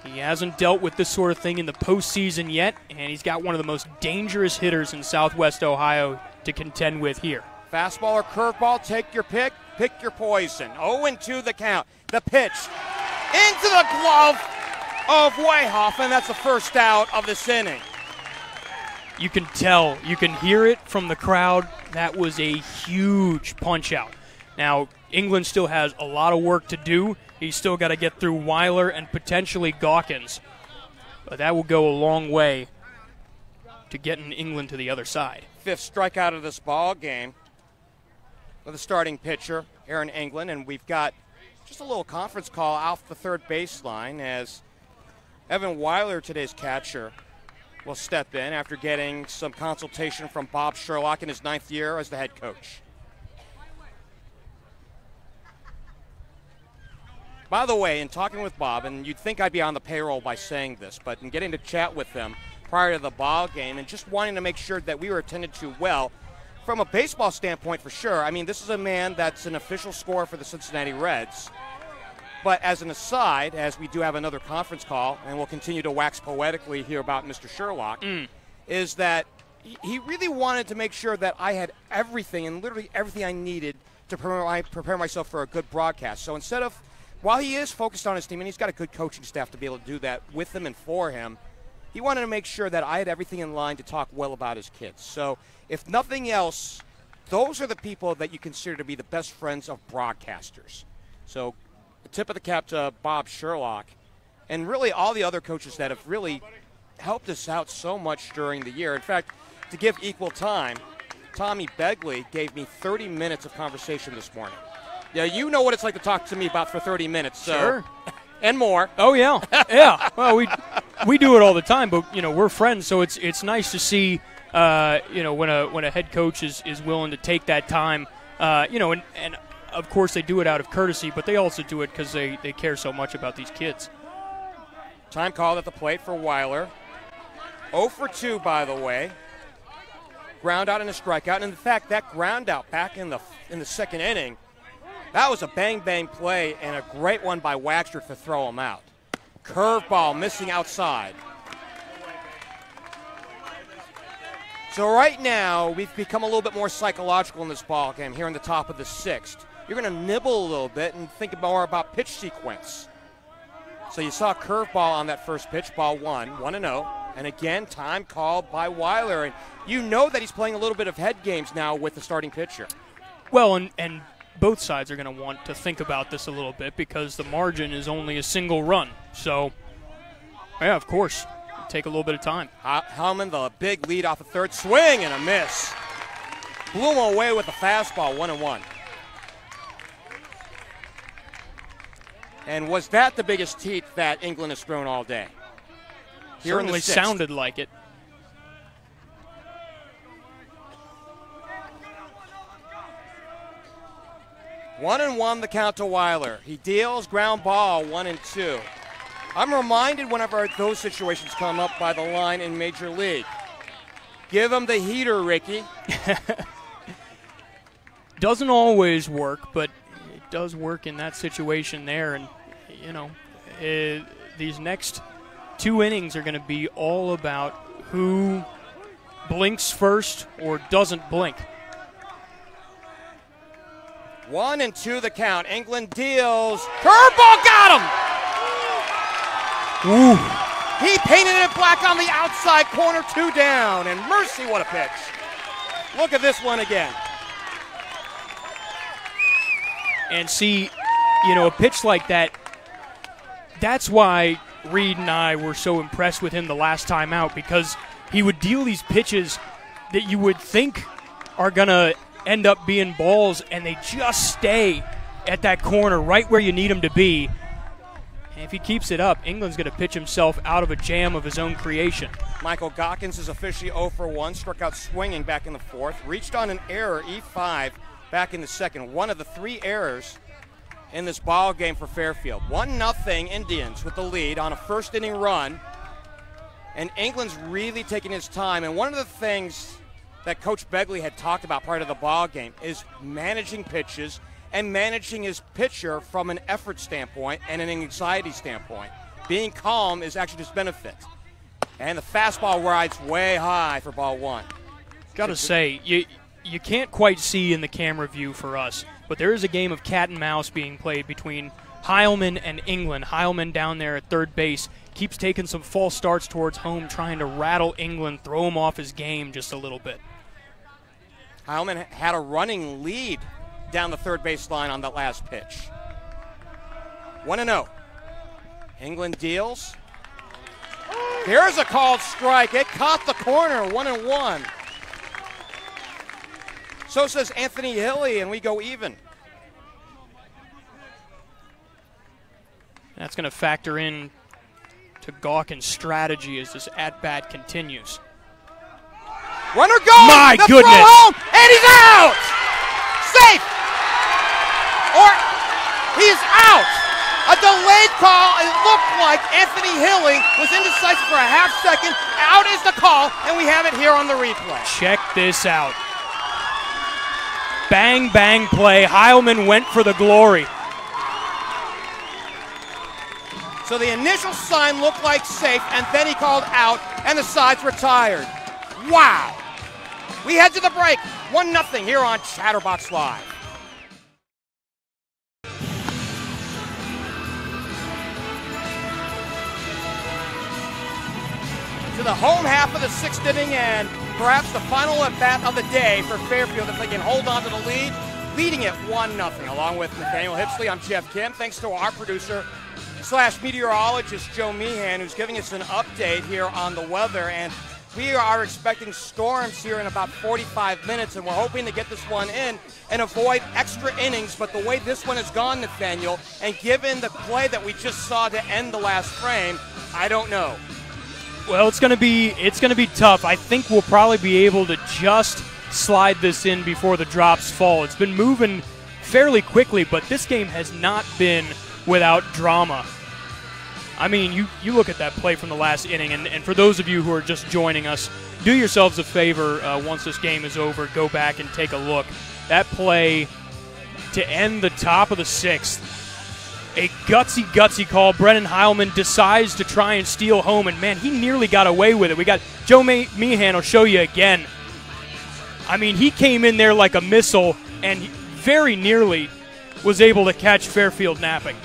he hasn't dealt with this sort of thing in the postseason yet, and he's got one of the most dangerous hitters in Southwest Ohio to contend with here. Fastball or curveball, take your pick your poison. 0-2 the count. The pitch into the glove of Wayhoff, and that's the first out of this inning. You can tell, you can hear it from the crowd. That was a huge punch out. Now, England still has a lot of work to do. He's still got to get through Weiler and potentially Gawkins. But that will go a long way to getting England to the other side. 5th strikeout of this ball game with the starting pitcher, Aaron England, and we've got just a little conference call off the third baseline as Evan Weiler, today's catcher, will step in after getting some consultation from Bob Sherlock in his 9th year as the head coach. By the way, in talking with Bob, and you'd think I'd be on the payroll by saying this, but in getting to chat with him prior to the ball game and just wanting to make sure that we were attended to well, from a baseball standpoint for sure, I mean, this is a man that's an official scorer for the Cincinnati Reds. But as an aside, as we do have another conference call, and we'll continue to wax poetically here about Mr. Sherlock, is that he really wanted to make sure that I had everything, and literally everything I needed to prepare myself for a good broadcast. So instead of, while he is focused on his team, and he's got a good coaching staff to be able to do that with him and for him, he wanted to make sure that I had everything in line to talk well about his kids. So if nothing else, those are the people that you consider to be the best friends of broadcasters. So the tip of the cap to Bob Sherlock and really all the other coaches that have really helped us out so much during the year. In fact, to give equal time, Tommy Begley gave me 30 minutes of conversation this morning. Yeah, you know what it's like to talk to me about for 30 minutes. So. Sure. And more. Oh, yeah. Yeah. Well, we do it all the time, but, we're friends, so it's nice to see, when a head coach is willing to take that time, and of course they do it out of courtesy, but they also do it because they care so much about these kids. Time called at the plate for Weiler. 0 for 2, by the way. Ground out and a strikeout. And in fact, that ground out back in the second inning, that was a bang-bang play and a great one by Waxter to throw him out. Curveball missing outside. So right now, we've become a little bit more psychological in this ball game here in the top of the 6th. You're going to nibble a little bit and think more about pitch sequence. So you saw a curveball on that first pitch, ball 1-0. And again, time called by Weiler. And you know that he's playing a little bit of head games now with the starting pitcher. Well, and both sides are going to want to think about this a little bit because the margin is only a single run. So, yeah, of course, take a little bit of time. Hellman, the big lead off the third, swing and a miss. Blew him away with a fastball, 1-1. And was that the biggest heat that England has thrown all day? Here Certainly sounded like it. One and one, the count to Weiler. He deals, ground ball, 1-2. I'm reminded whenever those situations come up by the line in Major League. Give him the heater, Ricky. Doesn't always work, but it does work in that situation there. And, these next 2 innings are going to be all about who blinks first or doesn't blink. 1-2 the count. England deals. Curveball got him! Ooh. He painted it black on the outside corner, 2 down. And mercy, what a pitch. Look at this one again. And see, a pitch like that, that's why Reed and I were so impressed with him the last time out, because he would deal these pitches that you would think are going to end up being balls, and they just stay at that corner right where you need them to be. And if he keeps it up, England's going to pitch himself out of a jam of his own creation. Michael Gawkins is officially 0 for 1, struck out swinging back in the 4th, reached on an error, E5, back in the 2nd. One of the 3 errors in this ball game for Fairfield. 1-0 Indians with the lead on a first inning run. And England's really taking his time. And one of the things that Coach Begley had talked about part of the ball game is managing pitches and managing his pitcher from an effort standpoint and an anxiety standpoint. Being calm is actually just benefit. And the fastball rides way high for ball one. Got to say, you can't quite see in the camera view for us, but there is a game of cat and mouse being played between Heilman and England. Heilman down there at third base keeps taking some false starts towards home, trying to rattle England, throw him off his game just a little bit. Heilman had a running lead down the third base line on that last pitch. 1-0. England deals. Here's a called strike. It caught the corner, 1-1. So says Anthony Hilly, and we go even. That's going to factor in to Gawkin's strategy as this at-bat continues. Runner goes! My the goodness! Throw home, and he's out! Safe! Or he's out! A delayed call. It looked like Anthony Hilly was indecisive for a half second. Out is the call, and we have it here on the replay. Check this out. Bang, bang play. Heilman went for the glory. So the initial sign looked like safe, and then he called out, and the side's retired. Wow! We head to the break. 1-0 here on Chatterbox Live. To the home half of the sixth inning, and perhaps the final at-bat of the day for Fairfield if they can hold on to the lead, leading it 1-0. Along with Nathaniel Hipsley, I'm Geoff Kim. Thanks to our producer / meteorologist Joe Meehan, who's giving us an update here on the weather. And we are expecting storms here in about 45 minutes, and we're hoping to get this one in and avoid extra innings. But the way this one has gone, Nathaniel, and given the play that we just saw to end the last frame, I don't know. Well, it's going to be tough. I think we'll probably be able to just slide this in before the drops fall. It's been moving fairly quickly, but this game has not been without drama. I mean, you look at that play from the last inning, and for those of you who are just joining us, do yourselves a favor once this game is over, go back and take a look. That play to end the top of the sixth, a gutsy call. Brennan Heilman decides to try and steal home, and man, he nearly got away with it. We got Joe Meehan will show you again. I mean, he came in there like a missile and very nearly was able to catch Fairfield napping.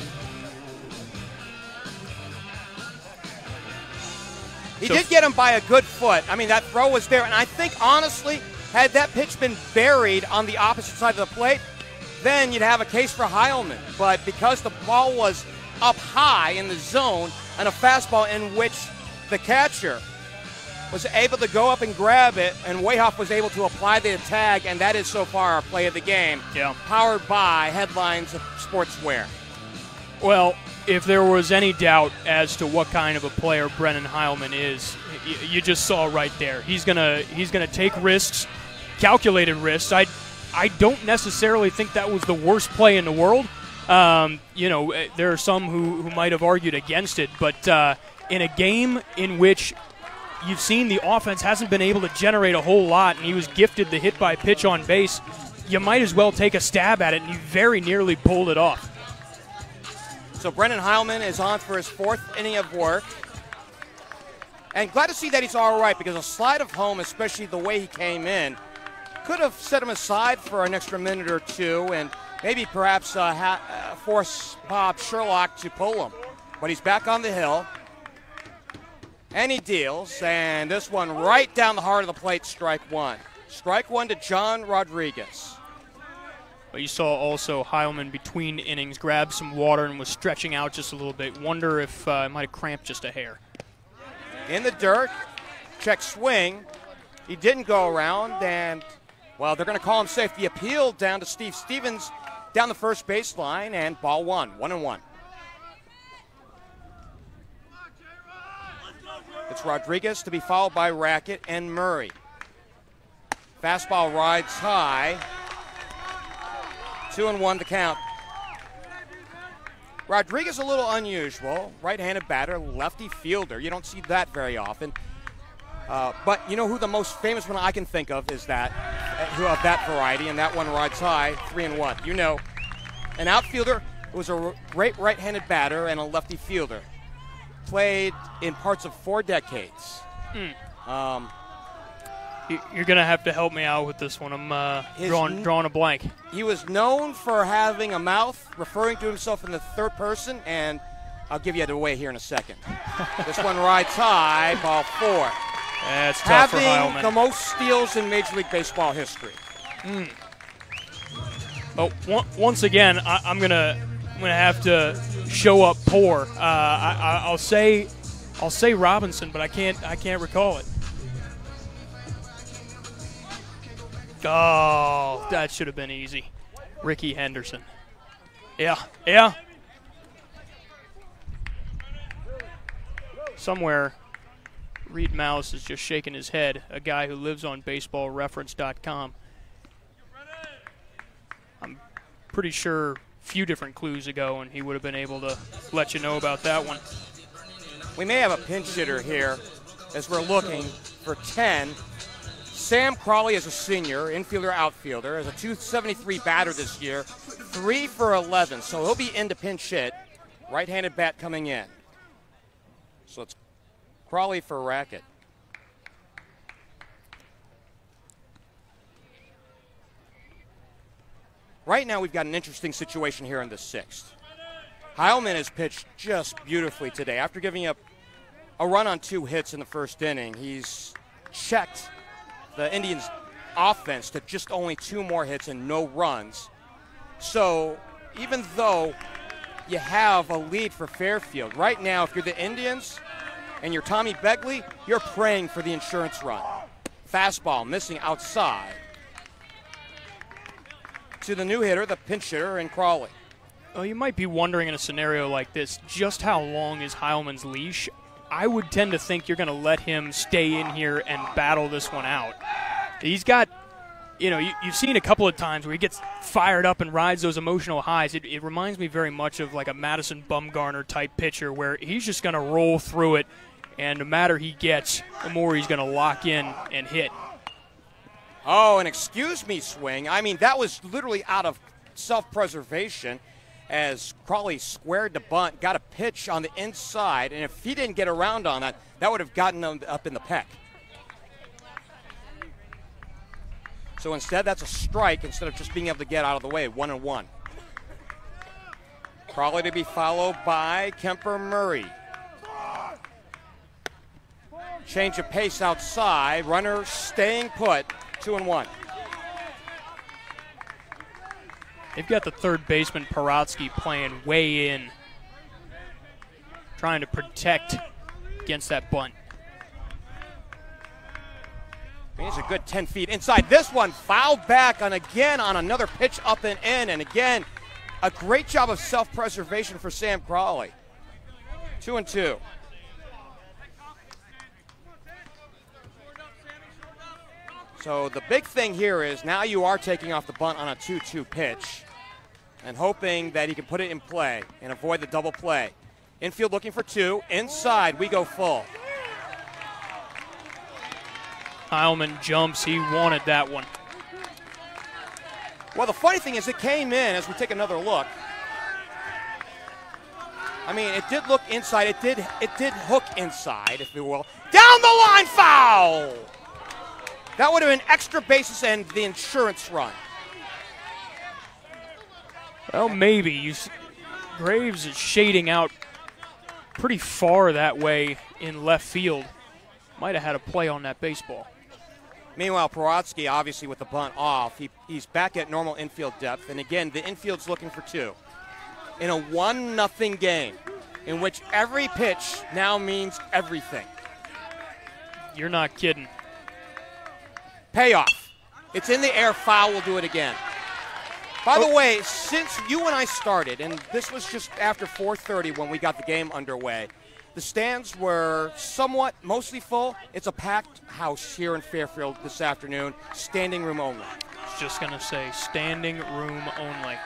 He did get him by a good foot. I mean, that throw was there, and I think, honestly, had that pitch been buried on the opposite side of the plate, then you'd have a case for Heilman. But because the ball was up high in the zone and a fastball in which the catcher was able to go up and grab it, and Wayhoff was able to apply the tag, and that is so far our play of the game. Yeah. Powered by Headlines of Sportswear. Well, if there was any doubt as to what kind of a player Brennan Heilman is, you just saw right there. He's gonna take risks, calculated risks. I don't necessarily think that was the worst play in the world. There are some who might have argued against it, but in a game in which you've seen the offense hasn't been able to generate a whole lot, and he was gifted the hit by pitch on base, you might as well take a stab at it, and he very nearly pulled it off. So Brennan Heilman is on for his fourth inning of work. And glad to see that he's all right, because a slide of home, especially the way he came in, could have set him aside for an extra minute or two and maybe perhaps force Bob Sherlock to pull him. But he's back on the hill. And he deals, and this one right down the heart of the plate, strike one. Strike one to John Rodriguez. But you saw also Heilman between innings grab some water and was stretching out just a little bit. Wonder if it might have cramped just a hair. In the dirt, check swing. He didn't go around, and, well, they're going to call him safe. The appeal down to Steve Stevens down the first baseline, and ball one, 1-1. It's Rodriguez to be followed by Rackett and Murray. Fastball rides high. 2-1 to count. Rodriguez a little unusual. Right-handed batter, lefty fielder. You don't see that very often. But you know who the most famous one I can think of is that, who of that variety, and that one rides high, 3-1. You know, an outfielder who was a great right-handed batter and a lefty fielder. Played in parts of 4 decades. You're going to have to help me out with this one. I'm drawing a blank. He was known for having a mouth, referring to himself in the third person, and I'll give you the way here in a second. This one rides high, ball 4. That's tough for Heilman. Having the most steals in Major League Baseball history. But once again, I'm gonna have to show up poor. I'll say Robinson, but I can't recall it. Oh, that should have been easy. Ricky Henderson. Yeah. Somewhere, Reed Mouse is just shaking his head, a guy who lives on baseballreference.com. I'm pretty sure a few different clues ago, and he would have been able to let you know about that one. We may have a pinch hitter here as we're looking for 10. Sam Crawley is a senior, infielder, outfielder, as a .273 batter this year, 3 for 11, so he'll be into pinch hit. Right-handed bat coming in. So it's Crawley for Racket. Right now we've got an interesting situation here in the 6th. Heilman has pitched just beautifully today. After giving up a run on 2 hits in the first inning, he's checked the Indians' offense to just only 2 more hits and no runs. So even though you have a lead for Fairfield, right now if you're the Indians and you're Tommy Begley, you're praying for the insurance run. Fastball missing outside. To the new hitter, the pinch hitter, in Crawley. Well, you might be wondering in a scenario like this, just how long is Heilman's leash? I would tend to think you're going to let him stay in here and battle this one out. He's got, you've seen a couple of times where he gets fired up and rides those emotional highs. It reminds me very much of like a Madison Bumgarner type pitcher where he's just going to roll through it, and the madder he gets, the more he's going to lock in and hit. Oh, and excuse me, swing. I mean, that was literally out of self-preservation as Crawley squared the bunt, got a pitch on the inside, and if he didn't get around on that, that would have gotten him up in the peck. So instead, that's a strike instead of just being able to get out of the way, 1-1. Crawley to be followed by Kemper Murray. Change of pace outside, runner staying put, 2-1. They've got the third baseman, Parotsky, playing way in, trying to protect against that bunt. He's a good 10 feet inside. This one fouled back on another pitch up and in. And again, a great job of self-preservation for Sam Crawley. 2-2. So the big thing here is now you are taking off the bunt on a 2-2 pitch and hoping that he can put it in play and avoid the double play. Infield looking for 2. Inside, we go full. Heilman jumps. He wanted that one. Well, the funny thing is it came in as we take another look. I mean, it did look inside. It did hook inside, if you will. Down the line, foul! That would have been extra bases and the insurance run. Well, maybe. Graves is shading out pretty far that way in left field. Might have had a play on that baseball. Meanwhile, Parotsky, obviously with the bunt off, he's back at normal infield depth. And again, the infield's looking for 2. In a 1-0 game in which every pitch now means everything. You're not kidding. Payoff. It's in the air, foul, we'll do it again. By the way, since you and I started, and this was just after 4:30 when we got the game underway, the stands were somewhat, mostly full. It's a packed house here in Fairfield this afternoon, standing room only. I was just going to say, standing room only.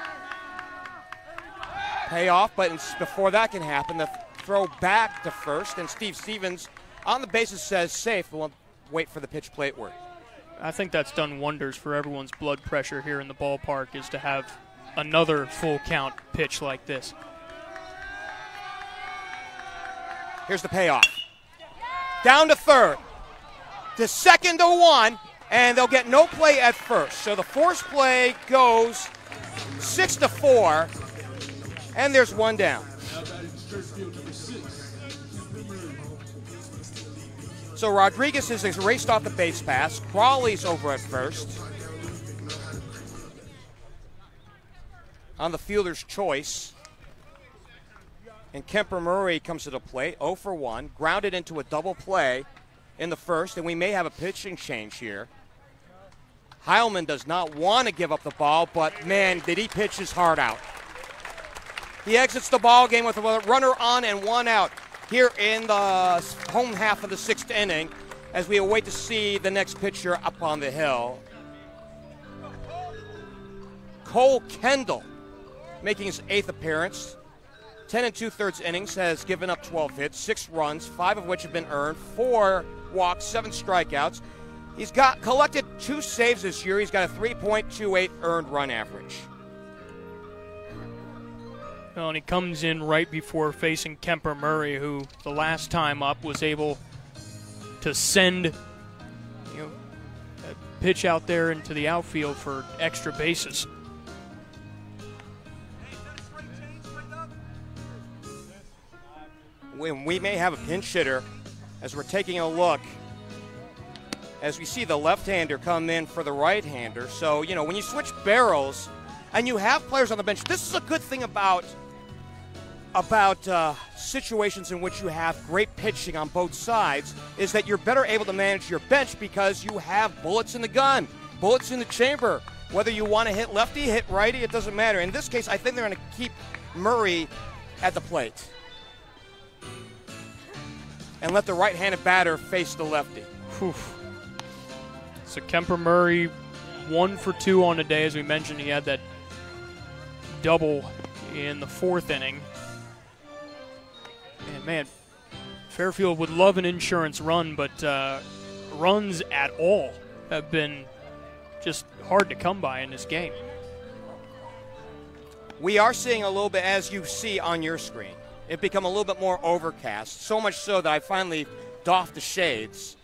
Payoff, but before that can happen, the throw back to first, and Steve Stevens on the bases says safe. Well, wait for the pitch plateward. I think that's done wonders for everyone's blood pressure here in the ballpark, is to have another full count pitch like this. Here's the payoff. Down to third. To second to one, and they'll get no play at first. So the force play goes 6-4, and there's one down. So Rodriguez is raced off the base pass. Crawley's over at first. On the fielder's choice. And Kemper Murray comes to the plate, 0 for 1, grounded into a double play in the first, and we may have a pitching change here. Heilman does not want to give up the ball, but man, did he pitch his heart out. He exits the ball game with a runner on and one out here in the home half of the 6th inning as we await to see the next pitcher up on the hill. Cole Kendall making his 8th appearance. 10 2/3 innings, has given up 12 hits, 6 runs, 5 of which have been earned, 4 walks, 7 strikeouts. He's collected 2 saves this year. He's got a 3.28 earned run average. Well, and he comes in right before facing Kemper Murray, who the last time up was able to send a pitch out there into the outfield for extra bases. We may have a pinch hitter as we're taking a look as we see the left-hander come in for the right-hander. So, when you switch barrels and you have players on the bench, this is a good thing about situations in which you have great pitching on both sides, is that you're better able to manage your bench because you have bullets in the gun, bullets in the chamber. Whether you want to hit lefty, hit righty, it doesn't matter. In this case, I think they're going to keep Murray at the plate and let the right-handed batter face the lefty. Whew. So Kemper Murray, 1 for 2 on the day. As we mentioned, he had that double in the 4th inning. And man, Fairfield would love an insurance run, but runs at all have been just hard to come by in this game. We are seeing a little bit, as you see on your screen, it become a little bit more overcast, so much so that I finally doffed the shades.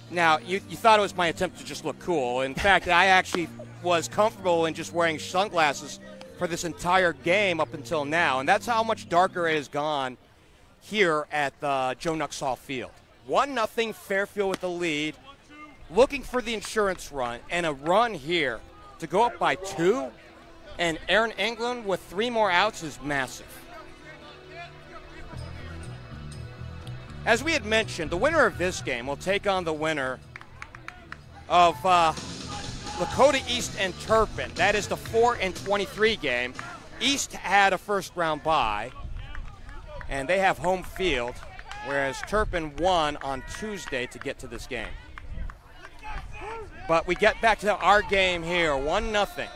Now, you thought it was my attempt to just look cool. In fact, I actually was comfortable in just wearing sunglasses for this entire game up until now, and that's how much darker it has gone here at Joe Nuxhall Field. 1-0 Fairfield with the lead, looking for the insurance run, and a run here to go up by 2, and Aaron England with 3 more outs is massive. As we had mentioned, the winner of this game will take on the winner of Lakota East and Turpin. That is the 4-23 game. East had a first-round bye, and they have home field, whereas Turpin won on Tuesday to get to this game. But we get back to our game here, 1-0.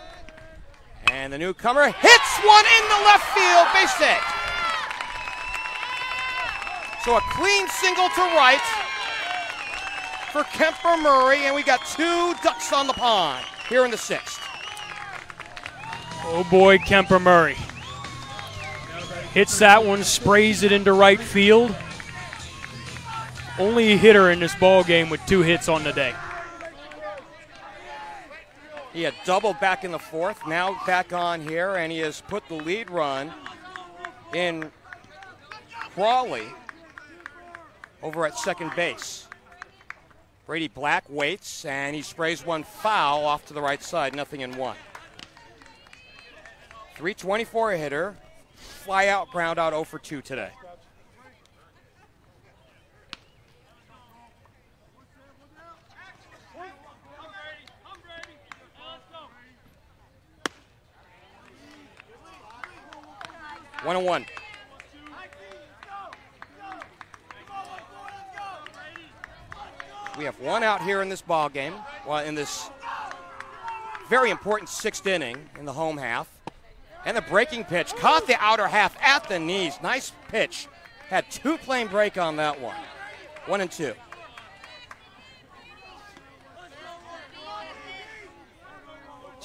And the newcomer hits one in the left field, base hit. So a clean single to right for Kemper Murray, and we got 2 ducks on the pond here in the 6th. Oh boy, Kemper Murray. Hits that one, sprays it into right field. Only hitter in this ball game with 2 hits on the day. He had doubled back in the 4th, now back on here, and he has put the lead run in Crawley over at second base. Brady Black waits, and he sprays one foul off to the right side, 0-1. 324 hitter, fly out, ground out, 0 for 2 today. One and one. We have 1 out here in this ball game, well, in this very important 6th inning in the home half. And the breaking pitch caught the outer half at the knees. Nice pitch. Had 2 plane break on that one. 1-2.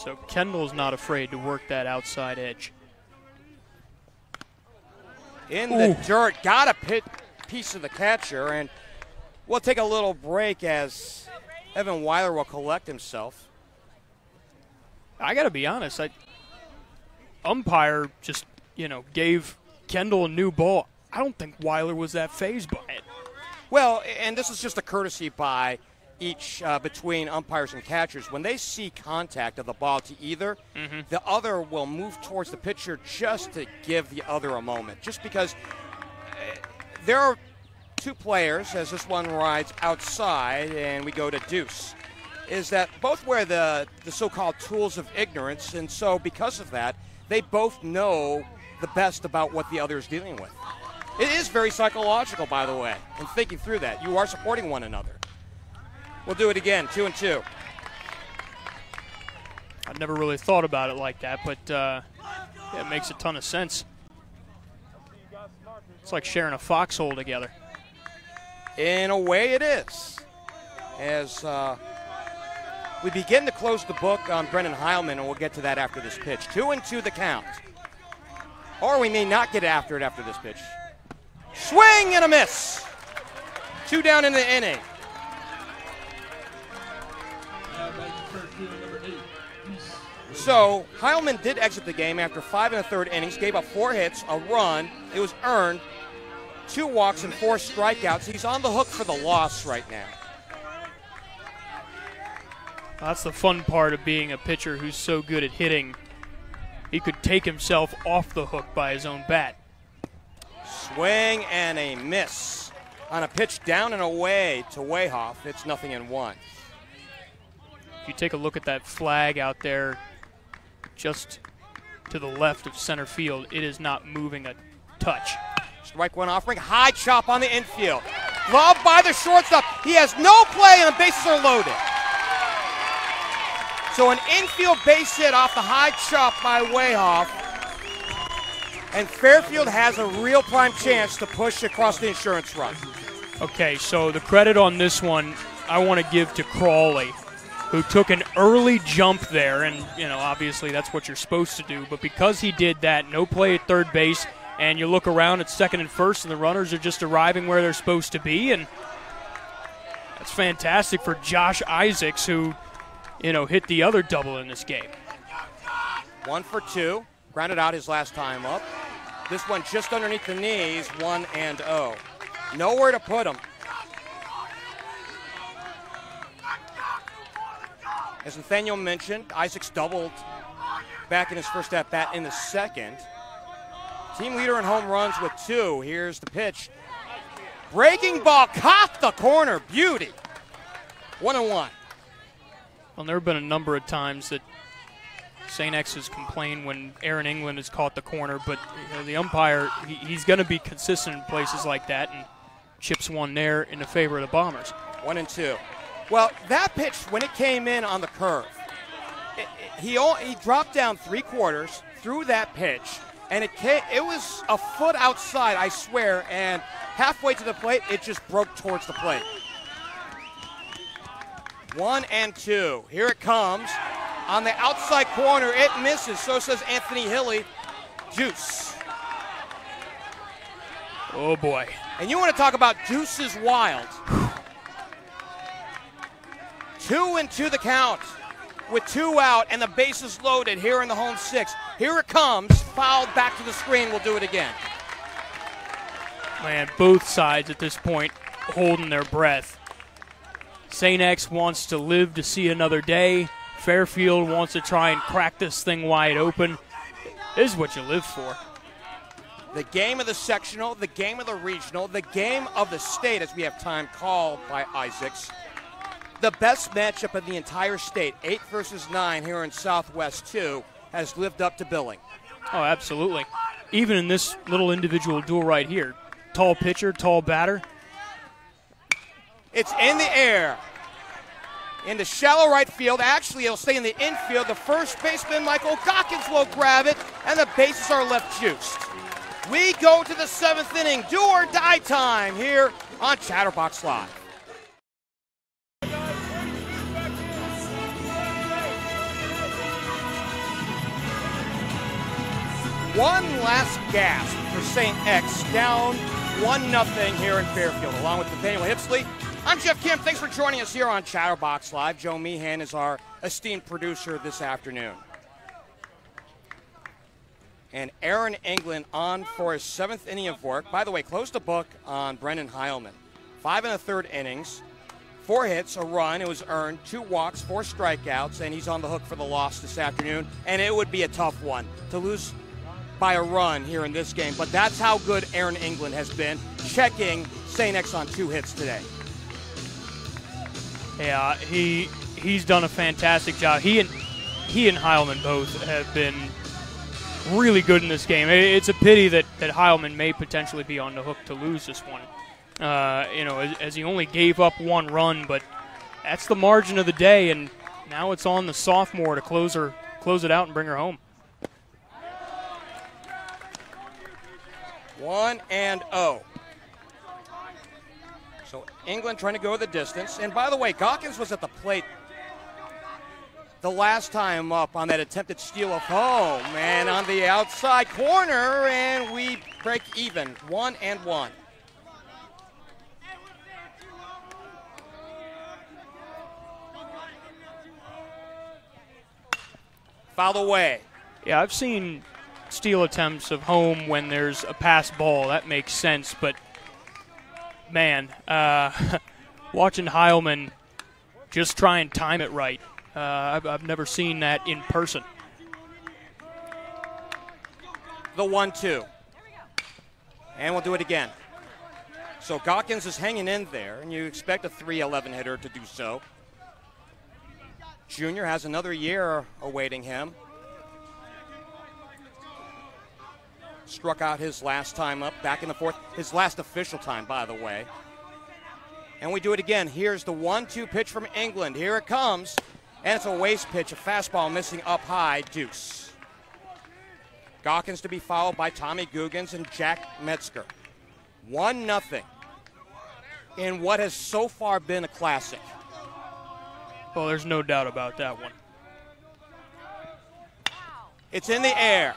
So Kendall's not afraid to work that outside edge. In the dirt, got a piece of the catcher, and we'll take a little break as Evan Weiler will collect himself. I got to be honest, umpire just, gave Kendall a new ball. I don't think Weiler was that fazed by it. Well, and this is just a courtesy by each between umpires and catchers. When they see contact of the ball to either, the other will move towards the pitcher just to give the other a moment. Just because there are two players, as this one rides outside and we go to deuce, is that both wear the so-called tools of ignorance, and so because of that, they both know the best about what the other is dealing with. It is very psychological, by the way, in thinking through that. You are supporting one another. We'll do it again, 2-2. I've never really thought about it like that, but yeah, it makes a ton of sense. It's like sharing a foxhole together. In a way, it is. As we begin to close the book on Brennan Heilman, and we'll get to that after this pitch. 2-2 the count. Or we may not get after it after this pitch. Swing and a miss. 2 down in the inning. So Heilman did exit the game after 5 1/3 innings, gave up 4 hits, a run. It was earned, 2 walks and 4 strikeouts. He's on the hook for the loss right now. That's the fun part of being a pitcher who's so good at hitting. He could take himself off the hook by his own bat. Swing and a miss. On a pitch down and away to Wayhoff, it's 0-1. If you take a look at that flag out there just to the left of center field, it is not moving a touch. Strike one offering, high chop on the infield. Glove by the shortstop. He has no play and the bases are loaded. So an infield base hit off the high chop by Wayhoff. And Fairfield has a real prime chance to push across the insurance run. Okay, so the credit on this one I want to give to Crawley, who took an early jump there, and obviously that's what you're supposed to do, but because he did that, no play at third base, and you look around at second and first, and the runners are just arriving where they're supposed to be, and that's fantastic for Josh Isaacs, who hit the other double in this game. 1 for 2, grounded out his last time up. This one just underneath the knees, 1-0. Nowhere to put him. As Nathaniel mentioned, Isaacs doubled back in his first at-bat in the second. Team leader in home runs with 2. Here's the pitch. Breaking ball, caught the corner, beauty. 1-1. Well, there have been a number of times that St. X has complained when Aaron England has caught the corner, but the umpire, he's going to be consistent in places like that, and chips one there in the favor of the Bombers. 1-2. Well, that pitch, when it came in on the curve, he dropped down 3/4, threw that pitch, and it was a foot outside, I swear, and halfway to the plate, it just broke towards the plate. 1-2. Here it comes. On the outside corner, it misses. So says Anthony Hilly. Juice. Oh, boy. And you want to talk about Deuces Wild. 2-2 the count with 2 out and the bases loaded here in the home 6. Here it comes. Fouled back to the screen. We'll do it again. Man, both sides at this point holding their breath. St. X wants to live to see another day. Fairfield wants to try and crack this thing wide open. This is what you live for. The game of the sectional, the game of the regional, the game of the state, as we have time called by Isaacs. The best matchup in the entire state, 8 versus 9 here in Southwest 2, has lived up to billing. Oh, absolutely. Even in this little individual duel right here. Tall pitcher, tall batter. It's in the air. In the shallow right field. Actually, it'll stay in the infield. The first baseman, Michael Gockins, will grab it, and the bases are left juiced. We go to the 7th inning. Do or die time here on Chatterbox Live. One last gasp for St. X, down 1-0 here in Fairfield. Along with Nathaniel Hipsley, I'm Geoff Kim. Thanks for joining us here on Chatterbox Live. Joe Meehan is our esteemed producer this afternoon. And Aaron England on for his 7th inning of work. By the way, closed the book on Brendan Heilman. 5 1/3 innings, 4 hits, a run. It was earned, 2 walks, 4 strikeouts, and he's on the hook for the loss this afternoon. And it would be a tough one to lose by a run here in this game. But that's how good Aaron England has been, checking St. X on 2 hits today. Yeah, he's done a fantastic job. He and Heilman both have been really good in this game. It's a pity that Heilman may potentially be on the hook to lose this one. As he only gave up 1 run, but that's the margin of the day, and now it's on the sophomore to close it out and bring her home. 1-0. So England trying to go the distance. And by the way, Gawkins was at the plate the last time up on that attempted steal of home, and on the outside corner, and we break even, 1-1. Foul away. Yeah, I've seen steal attempts of home when there's a pass ball. That makes sense, but man, watching Heilman just try and time it right. I've never seen that in person. The 1-2. And we'll do it again. So Gawkins is hanging in there, and you expect a 3-11 hitter to do so. Junior has another year awaiting him. Struck out his last time up back in the 4th. His last official time, by the way. And we do it again. Here's the 1-2 pitch from England. Here it comes. And it's a waste pitch, a fastball missing up high, deuce. Gawkins to be followed by Tommy Guggens and Jack Metzger. 1-0 in what has so far been a classic. Well, there's no doubt about that one. It's in the air.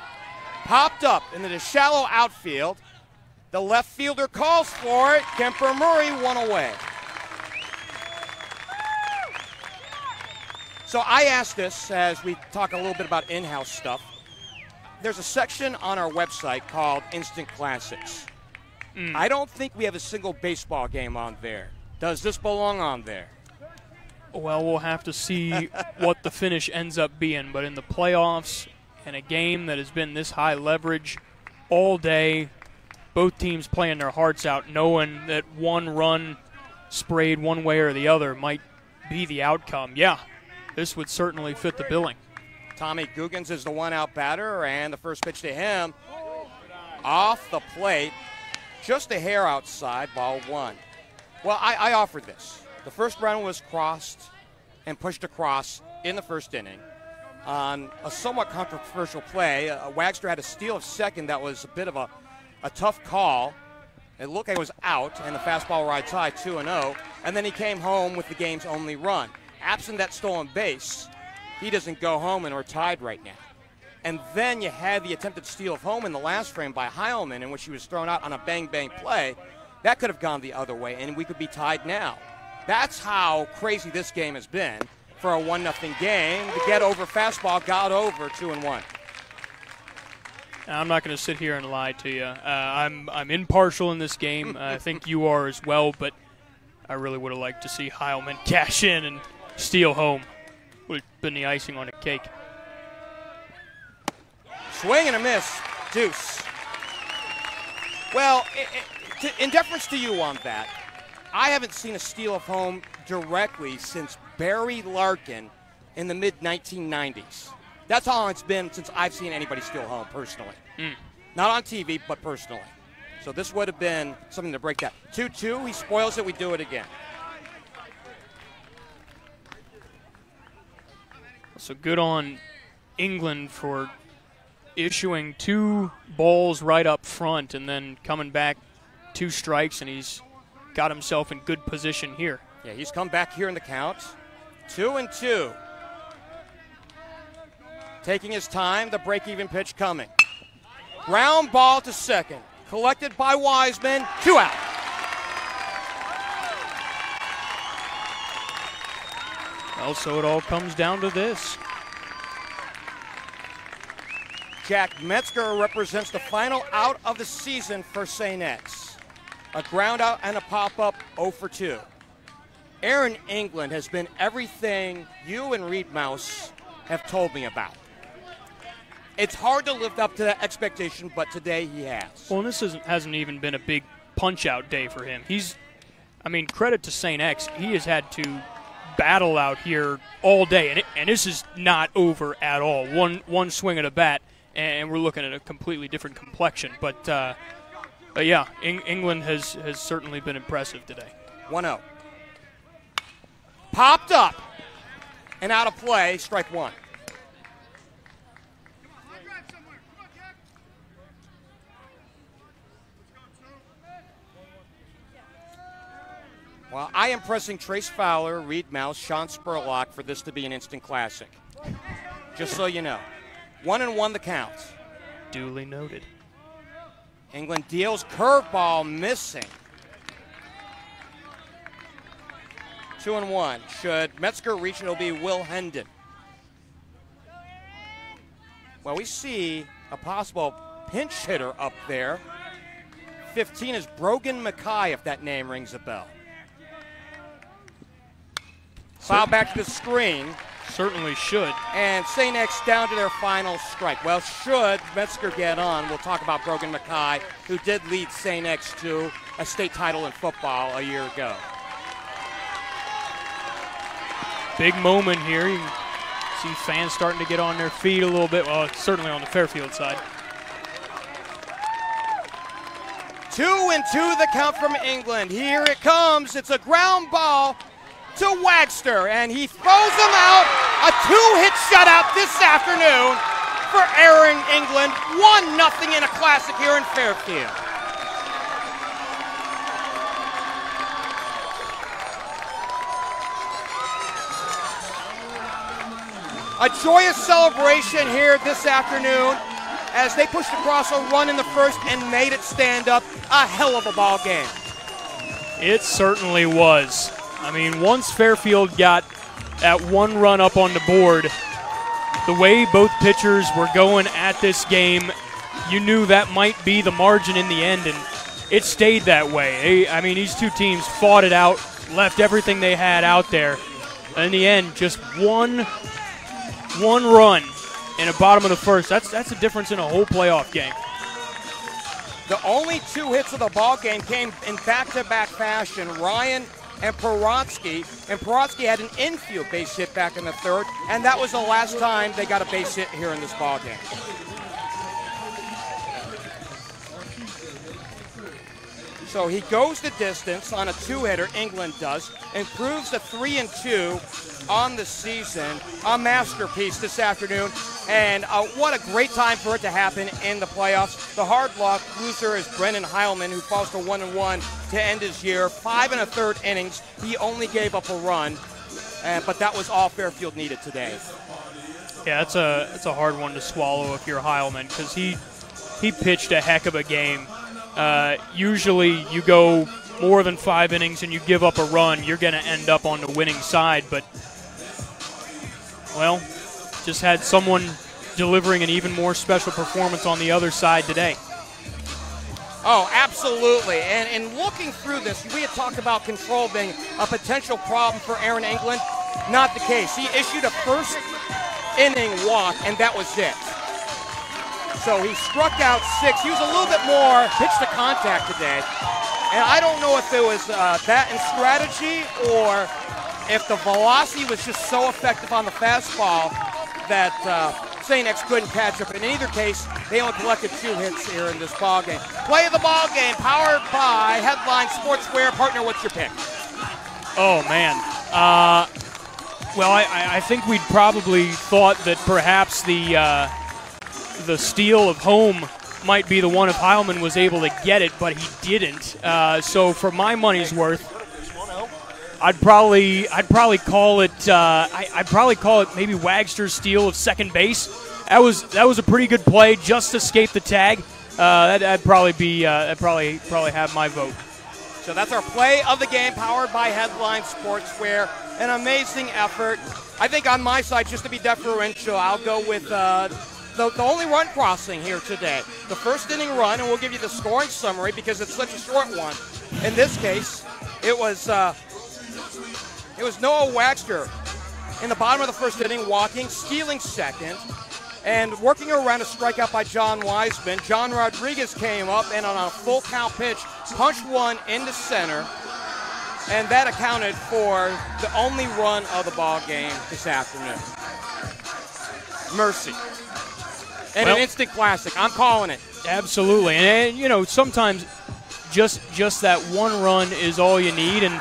Popped up into the shallow outfield. The left fielder calls for it. Kemper Murray, 1 away. So I asked this as we talk a little bit about in-house stuff. There's a section on our website called Instant Classics. I don't think we have a single baseball game on there. Does this belong on there? Well, we'll have to see what the finish ends up being. But in the playoffs and a game that has been this high leverage all day, both teams playing their hearts out, knowing that 1 run sprayed one way or the other might be the outcome. Yeah, this would certainly fit the billing. Tommy Guggens is the 1-out batter, and the first pitch to him off the plate, just a hair outside, ball 1. Well, I offered this. The first run was crossed and pushed across in the first inning on a somewhat controversial play. Wagster had a steal of second that was a bit of a tough call. It looked like it was out, and the fastball rides high, 2-0, and then he came home with the game's only run. Absent that stolen base, he doesn't go home, and we're tied right now. And then you had the attempted steal of home in the last frame by Heilman, in which he was thrown out on a bang-bang play. That could have gone the other way, and we could be tied now. That's how crazy this game has been for a 1-0 game. The get-over fastball got over 2-1. I'm not going to sit here and lie to you. I'm impartial in this game. I think you are as well, but I really would have liked to see Heilman cash in and steal home. Would have been the icing on the cake. Swing and a miss, deuce. Well, in deference to you on that, I haven't seen a steal of home directly since Barry Larkin in the mid-1990s. That's how long it's been since I've seen anybody steal home personally. Not on TV, but personally. So this would have been something to break that. 2-2, he spoils it, we do it again. So good on England for issuing 2 balls right up front and then coming back 2 strikes, and he's got himself in good position here. Yeah, he's come back here in the count. 2-2. Taking his time, the break-even pitch coming. Ground ball to second. Collected by Wiseman. 2 out. Well, so it all comes down to this. Jack Metzger represents the final out of the season for St. X. A ground out and a pop-up 0 for 2. Aaron England has been everything you and Reed Mouse have told me about. It's hard to live up to that expectation, but today he has. Well, and this hasn't even been a big punch-out day for him. Credit to St. X. He has had to battle out here all day, and this is not over at all. One swing at a bat, and we're looking at a completely different complexion. But yeah, England has certainly been impressive today. 1-0. Popped up and out of play, strike one. Well, I am pressing Trace Fowler, Reed Mouse, Sean Spurlock for this to be an instant classic. Just so you know. 1-1 the count. Duly noted. England deals curveball missing. 2-1. Should Metzger reach, it'll be Will Hendon. Well, we see a possible pinch hitter up there. 15 is Brogan Mackay, if that name rings a bell. Foul back to the screen. Certainly should. And St. X down to their final strike. Well, should Metzger get on, we'll talk about Brogan Mackay, who did lead St. X to a state title in football a year ago. Big moment here. You see fans starting to get on their feet a little bit. Well, certainly on the Fairfield side. 2-2 the count from England. Here it comes. It's a ground ball to Wagster, and he throws them out. A 2-hit shutout this afternoon for Aaron England. 1-0 in a classic here in Fairfield. A joyous celebration here this afternoon as they pushed across a run in the first and made it stand up. A hell of a ball game. It certainly was. I mean, once Fairfield got that one run up on the board, the way both pitchers were going at this game, you knew that might be the margin in the end, and it stayed that way. These two teams fought it out, left everything they had out there. And in the end, just one run in the bottom of the first. That's the difference in a whole playoff game. The only 2 hits of the ball game came in back-to-back fashion. Ryan and Porotsky had an infield base hit back in the third, and that was the last time they got a base hit here in this ball game. So he goes the distance on a 2-hitter, England does, improves to 3-2 on the season. A masterpiece this afternoon, and what a great time for it to happen in the playoffs. The hard luck loser is Brendan Heilman, who falls to 1-1 to end his year. 5 1/3 innings. He only gave up a run, but that was all Fairfield needed today. Yeah, it's a hard one to swallow if you're Heilman, because he pitched a heck of a game. Usually you go more than 5 innings and you give up a run, you're going to end up on the winning side. But, well, just had someone delivering an even more special performance on the other side today. Oh, absolutely. And in looking through this, we had talked about control being a potential problem for Aaron England. Not the case. He issued a first inning walk, and that was it. So he struck out 6. He was a little bit more pitch to contact today. And I don't know if it was that in strategy or if the velocity was just so effective on the fastball that St. X couldn't catch up. In either case, they only collected 2 hits here in this ball game. Play of the ball game, powered by Headline Sportswear. Partner, what's your pick? Oh, man. Well, I think we'd probably thought that perhaps the steal of home might be the one if Heilman was able to get it, but he didn't. So for my money's worth, I'd probably call it maybe Wagster's steal of second base. That was a pretty good play, just escaped the tag. that'd probably be probably have my vote. So that's our play of the game, powered by Headline Sportswear. An amazing effort. I think on my side, just to be deferential, I'll go with the only run crossing here today. The first inning run, and we'll give you the scoring summary because it's such a short one. In this case, it was Noah Waxter in the bottom of the first inning, walking, stealing second, and working around a strikeout by John Wiseman. John Rodriguez came up and on a full count pitch, punched one into center, and that accounted for the only run of the ball game this afternoon. Mercy. And an instant classic. I'm calling it. Absolutely. And you know, sometimes just that one run is all you need. And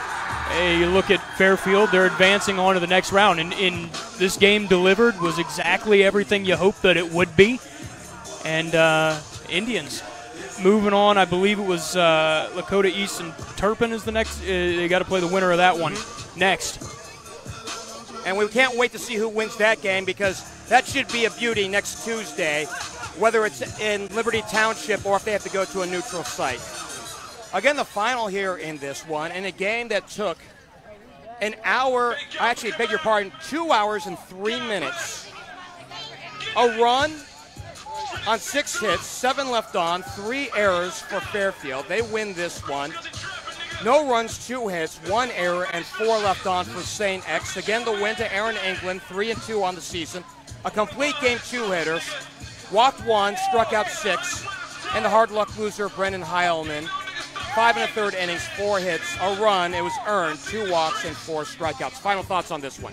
you look at Fairfield, they're advancing on to the next round. And in this game delivered was exactly everything you hoped that it would be. And Indians moving on. I believe it was Lakota East and Turpin is the next. They got to play the winner of that one next. And we can't wait to see who wins that game because that should be a beauty next Tuesday, whether it's in Liberty Township or if they have to go to a neutral site. Again, the final here in this one, in a game that took 2 hours and 3 minutes. A run on 6 hits, 7 left on, 3 errors for Fairfield. They win this one. No runs, 2 hits, 1 error, and 4 left on for St. X. Again, the win to Aaron England, 3-2 on the season. A complete game, 2 hitters. Walked 1, struck out 6. And the hard luck loser, Brendan Heilman. 5 1/3 innings, 4 hits, a run. It was earned, 2 walks, and 4 strikeouts. Final thoughts on this one?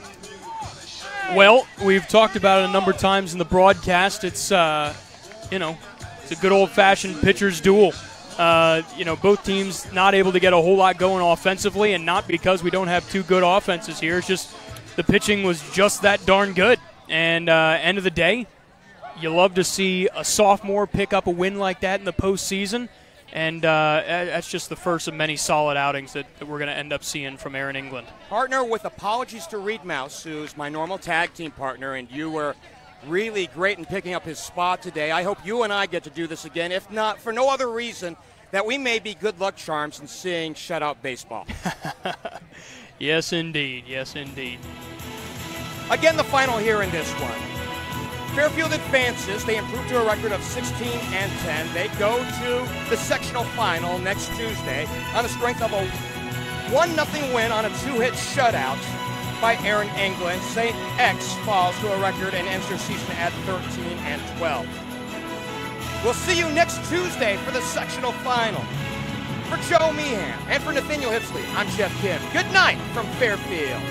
Well, we've talked about it a number of times in the broadcast. It's, it's a good old-fashioned pitcher's duel. Both teams not able to get a whole lot going offensively, and not because we don't have 2 good offenses here. It's just the pitching was just that darn good. And end of the day, you love to see a sophomore pick up a win like that in the postseason. And that's just the first of many solid outings that we're going to end up seeing from Aaron England. Partner, with apologies to Reed Mouse, who's my normal tag team partner, and you were really great in picking up his spot today. I hope you and I get to do this again, if not for no other reason that we may be good luck charms in seeing shutout baseball. Yes, indeed. Yes, indeed. Again, the final here in this one. Fairfield advances. They improve to a record of 16-10. They go to the sectional final next Tuesday on the strength of a 1-0 win on a 2-hit shutout by Aaron England. St. X falls to a record and ends their season at 13-12. We'll see you next Tuesday for the sectional final. For Joe Meehan and for Nathaniel Hipsley, I'm Geoff Kim. Good night from Fairfield.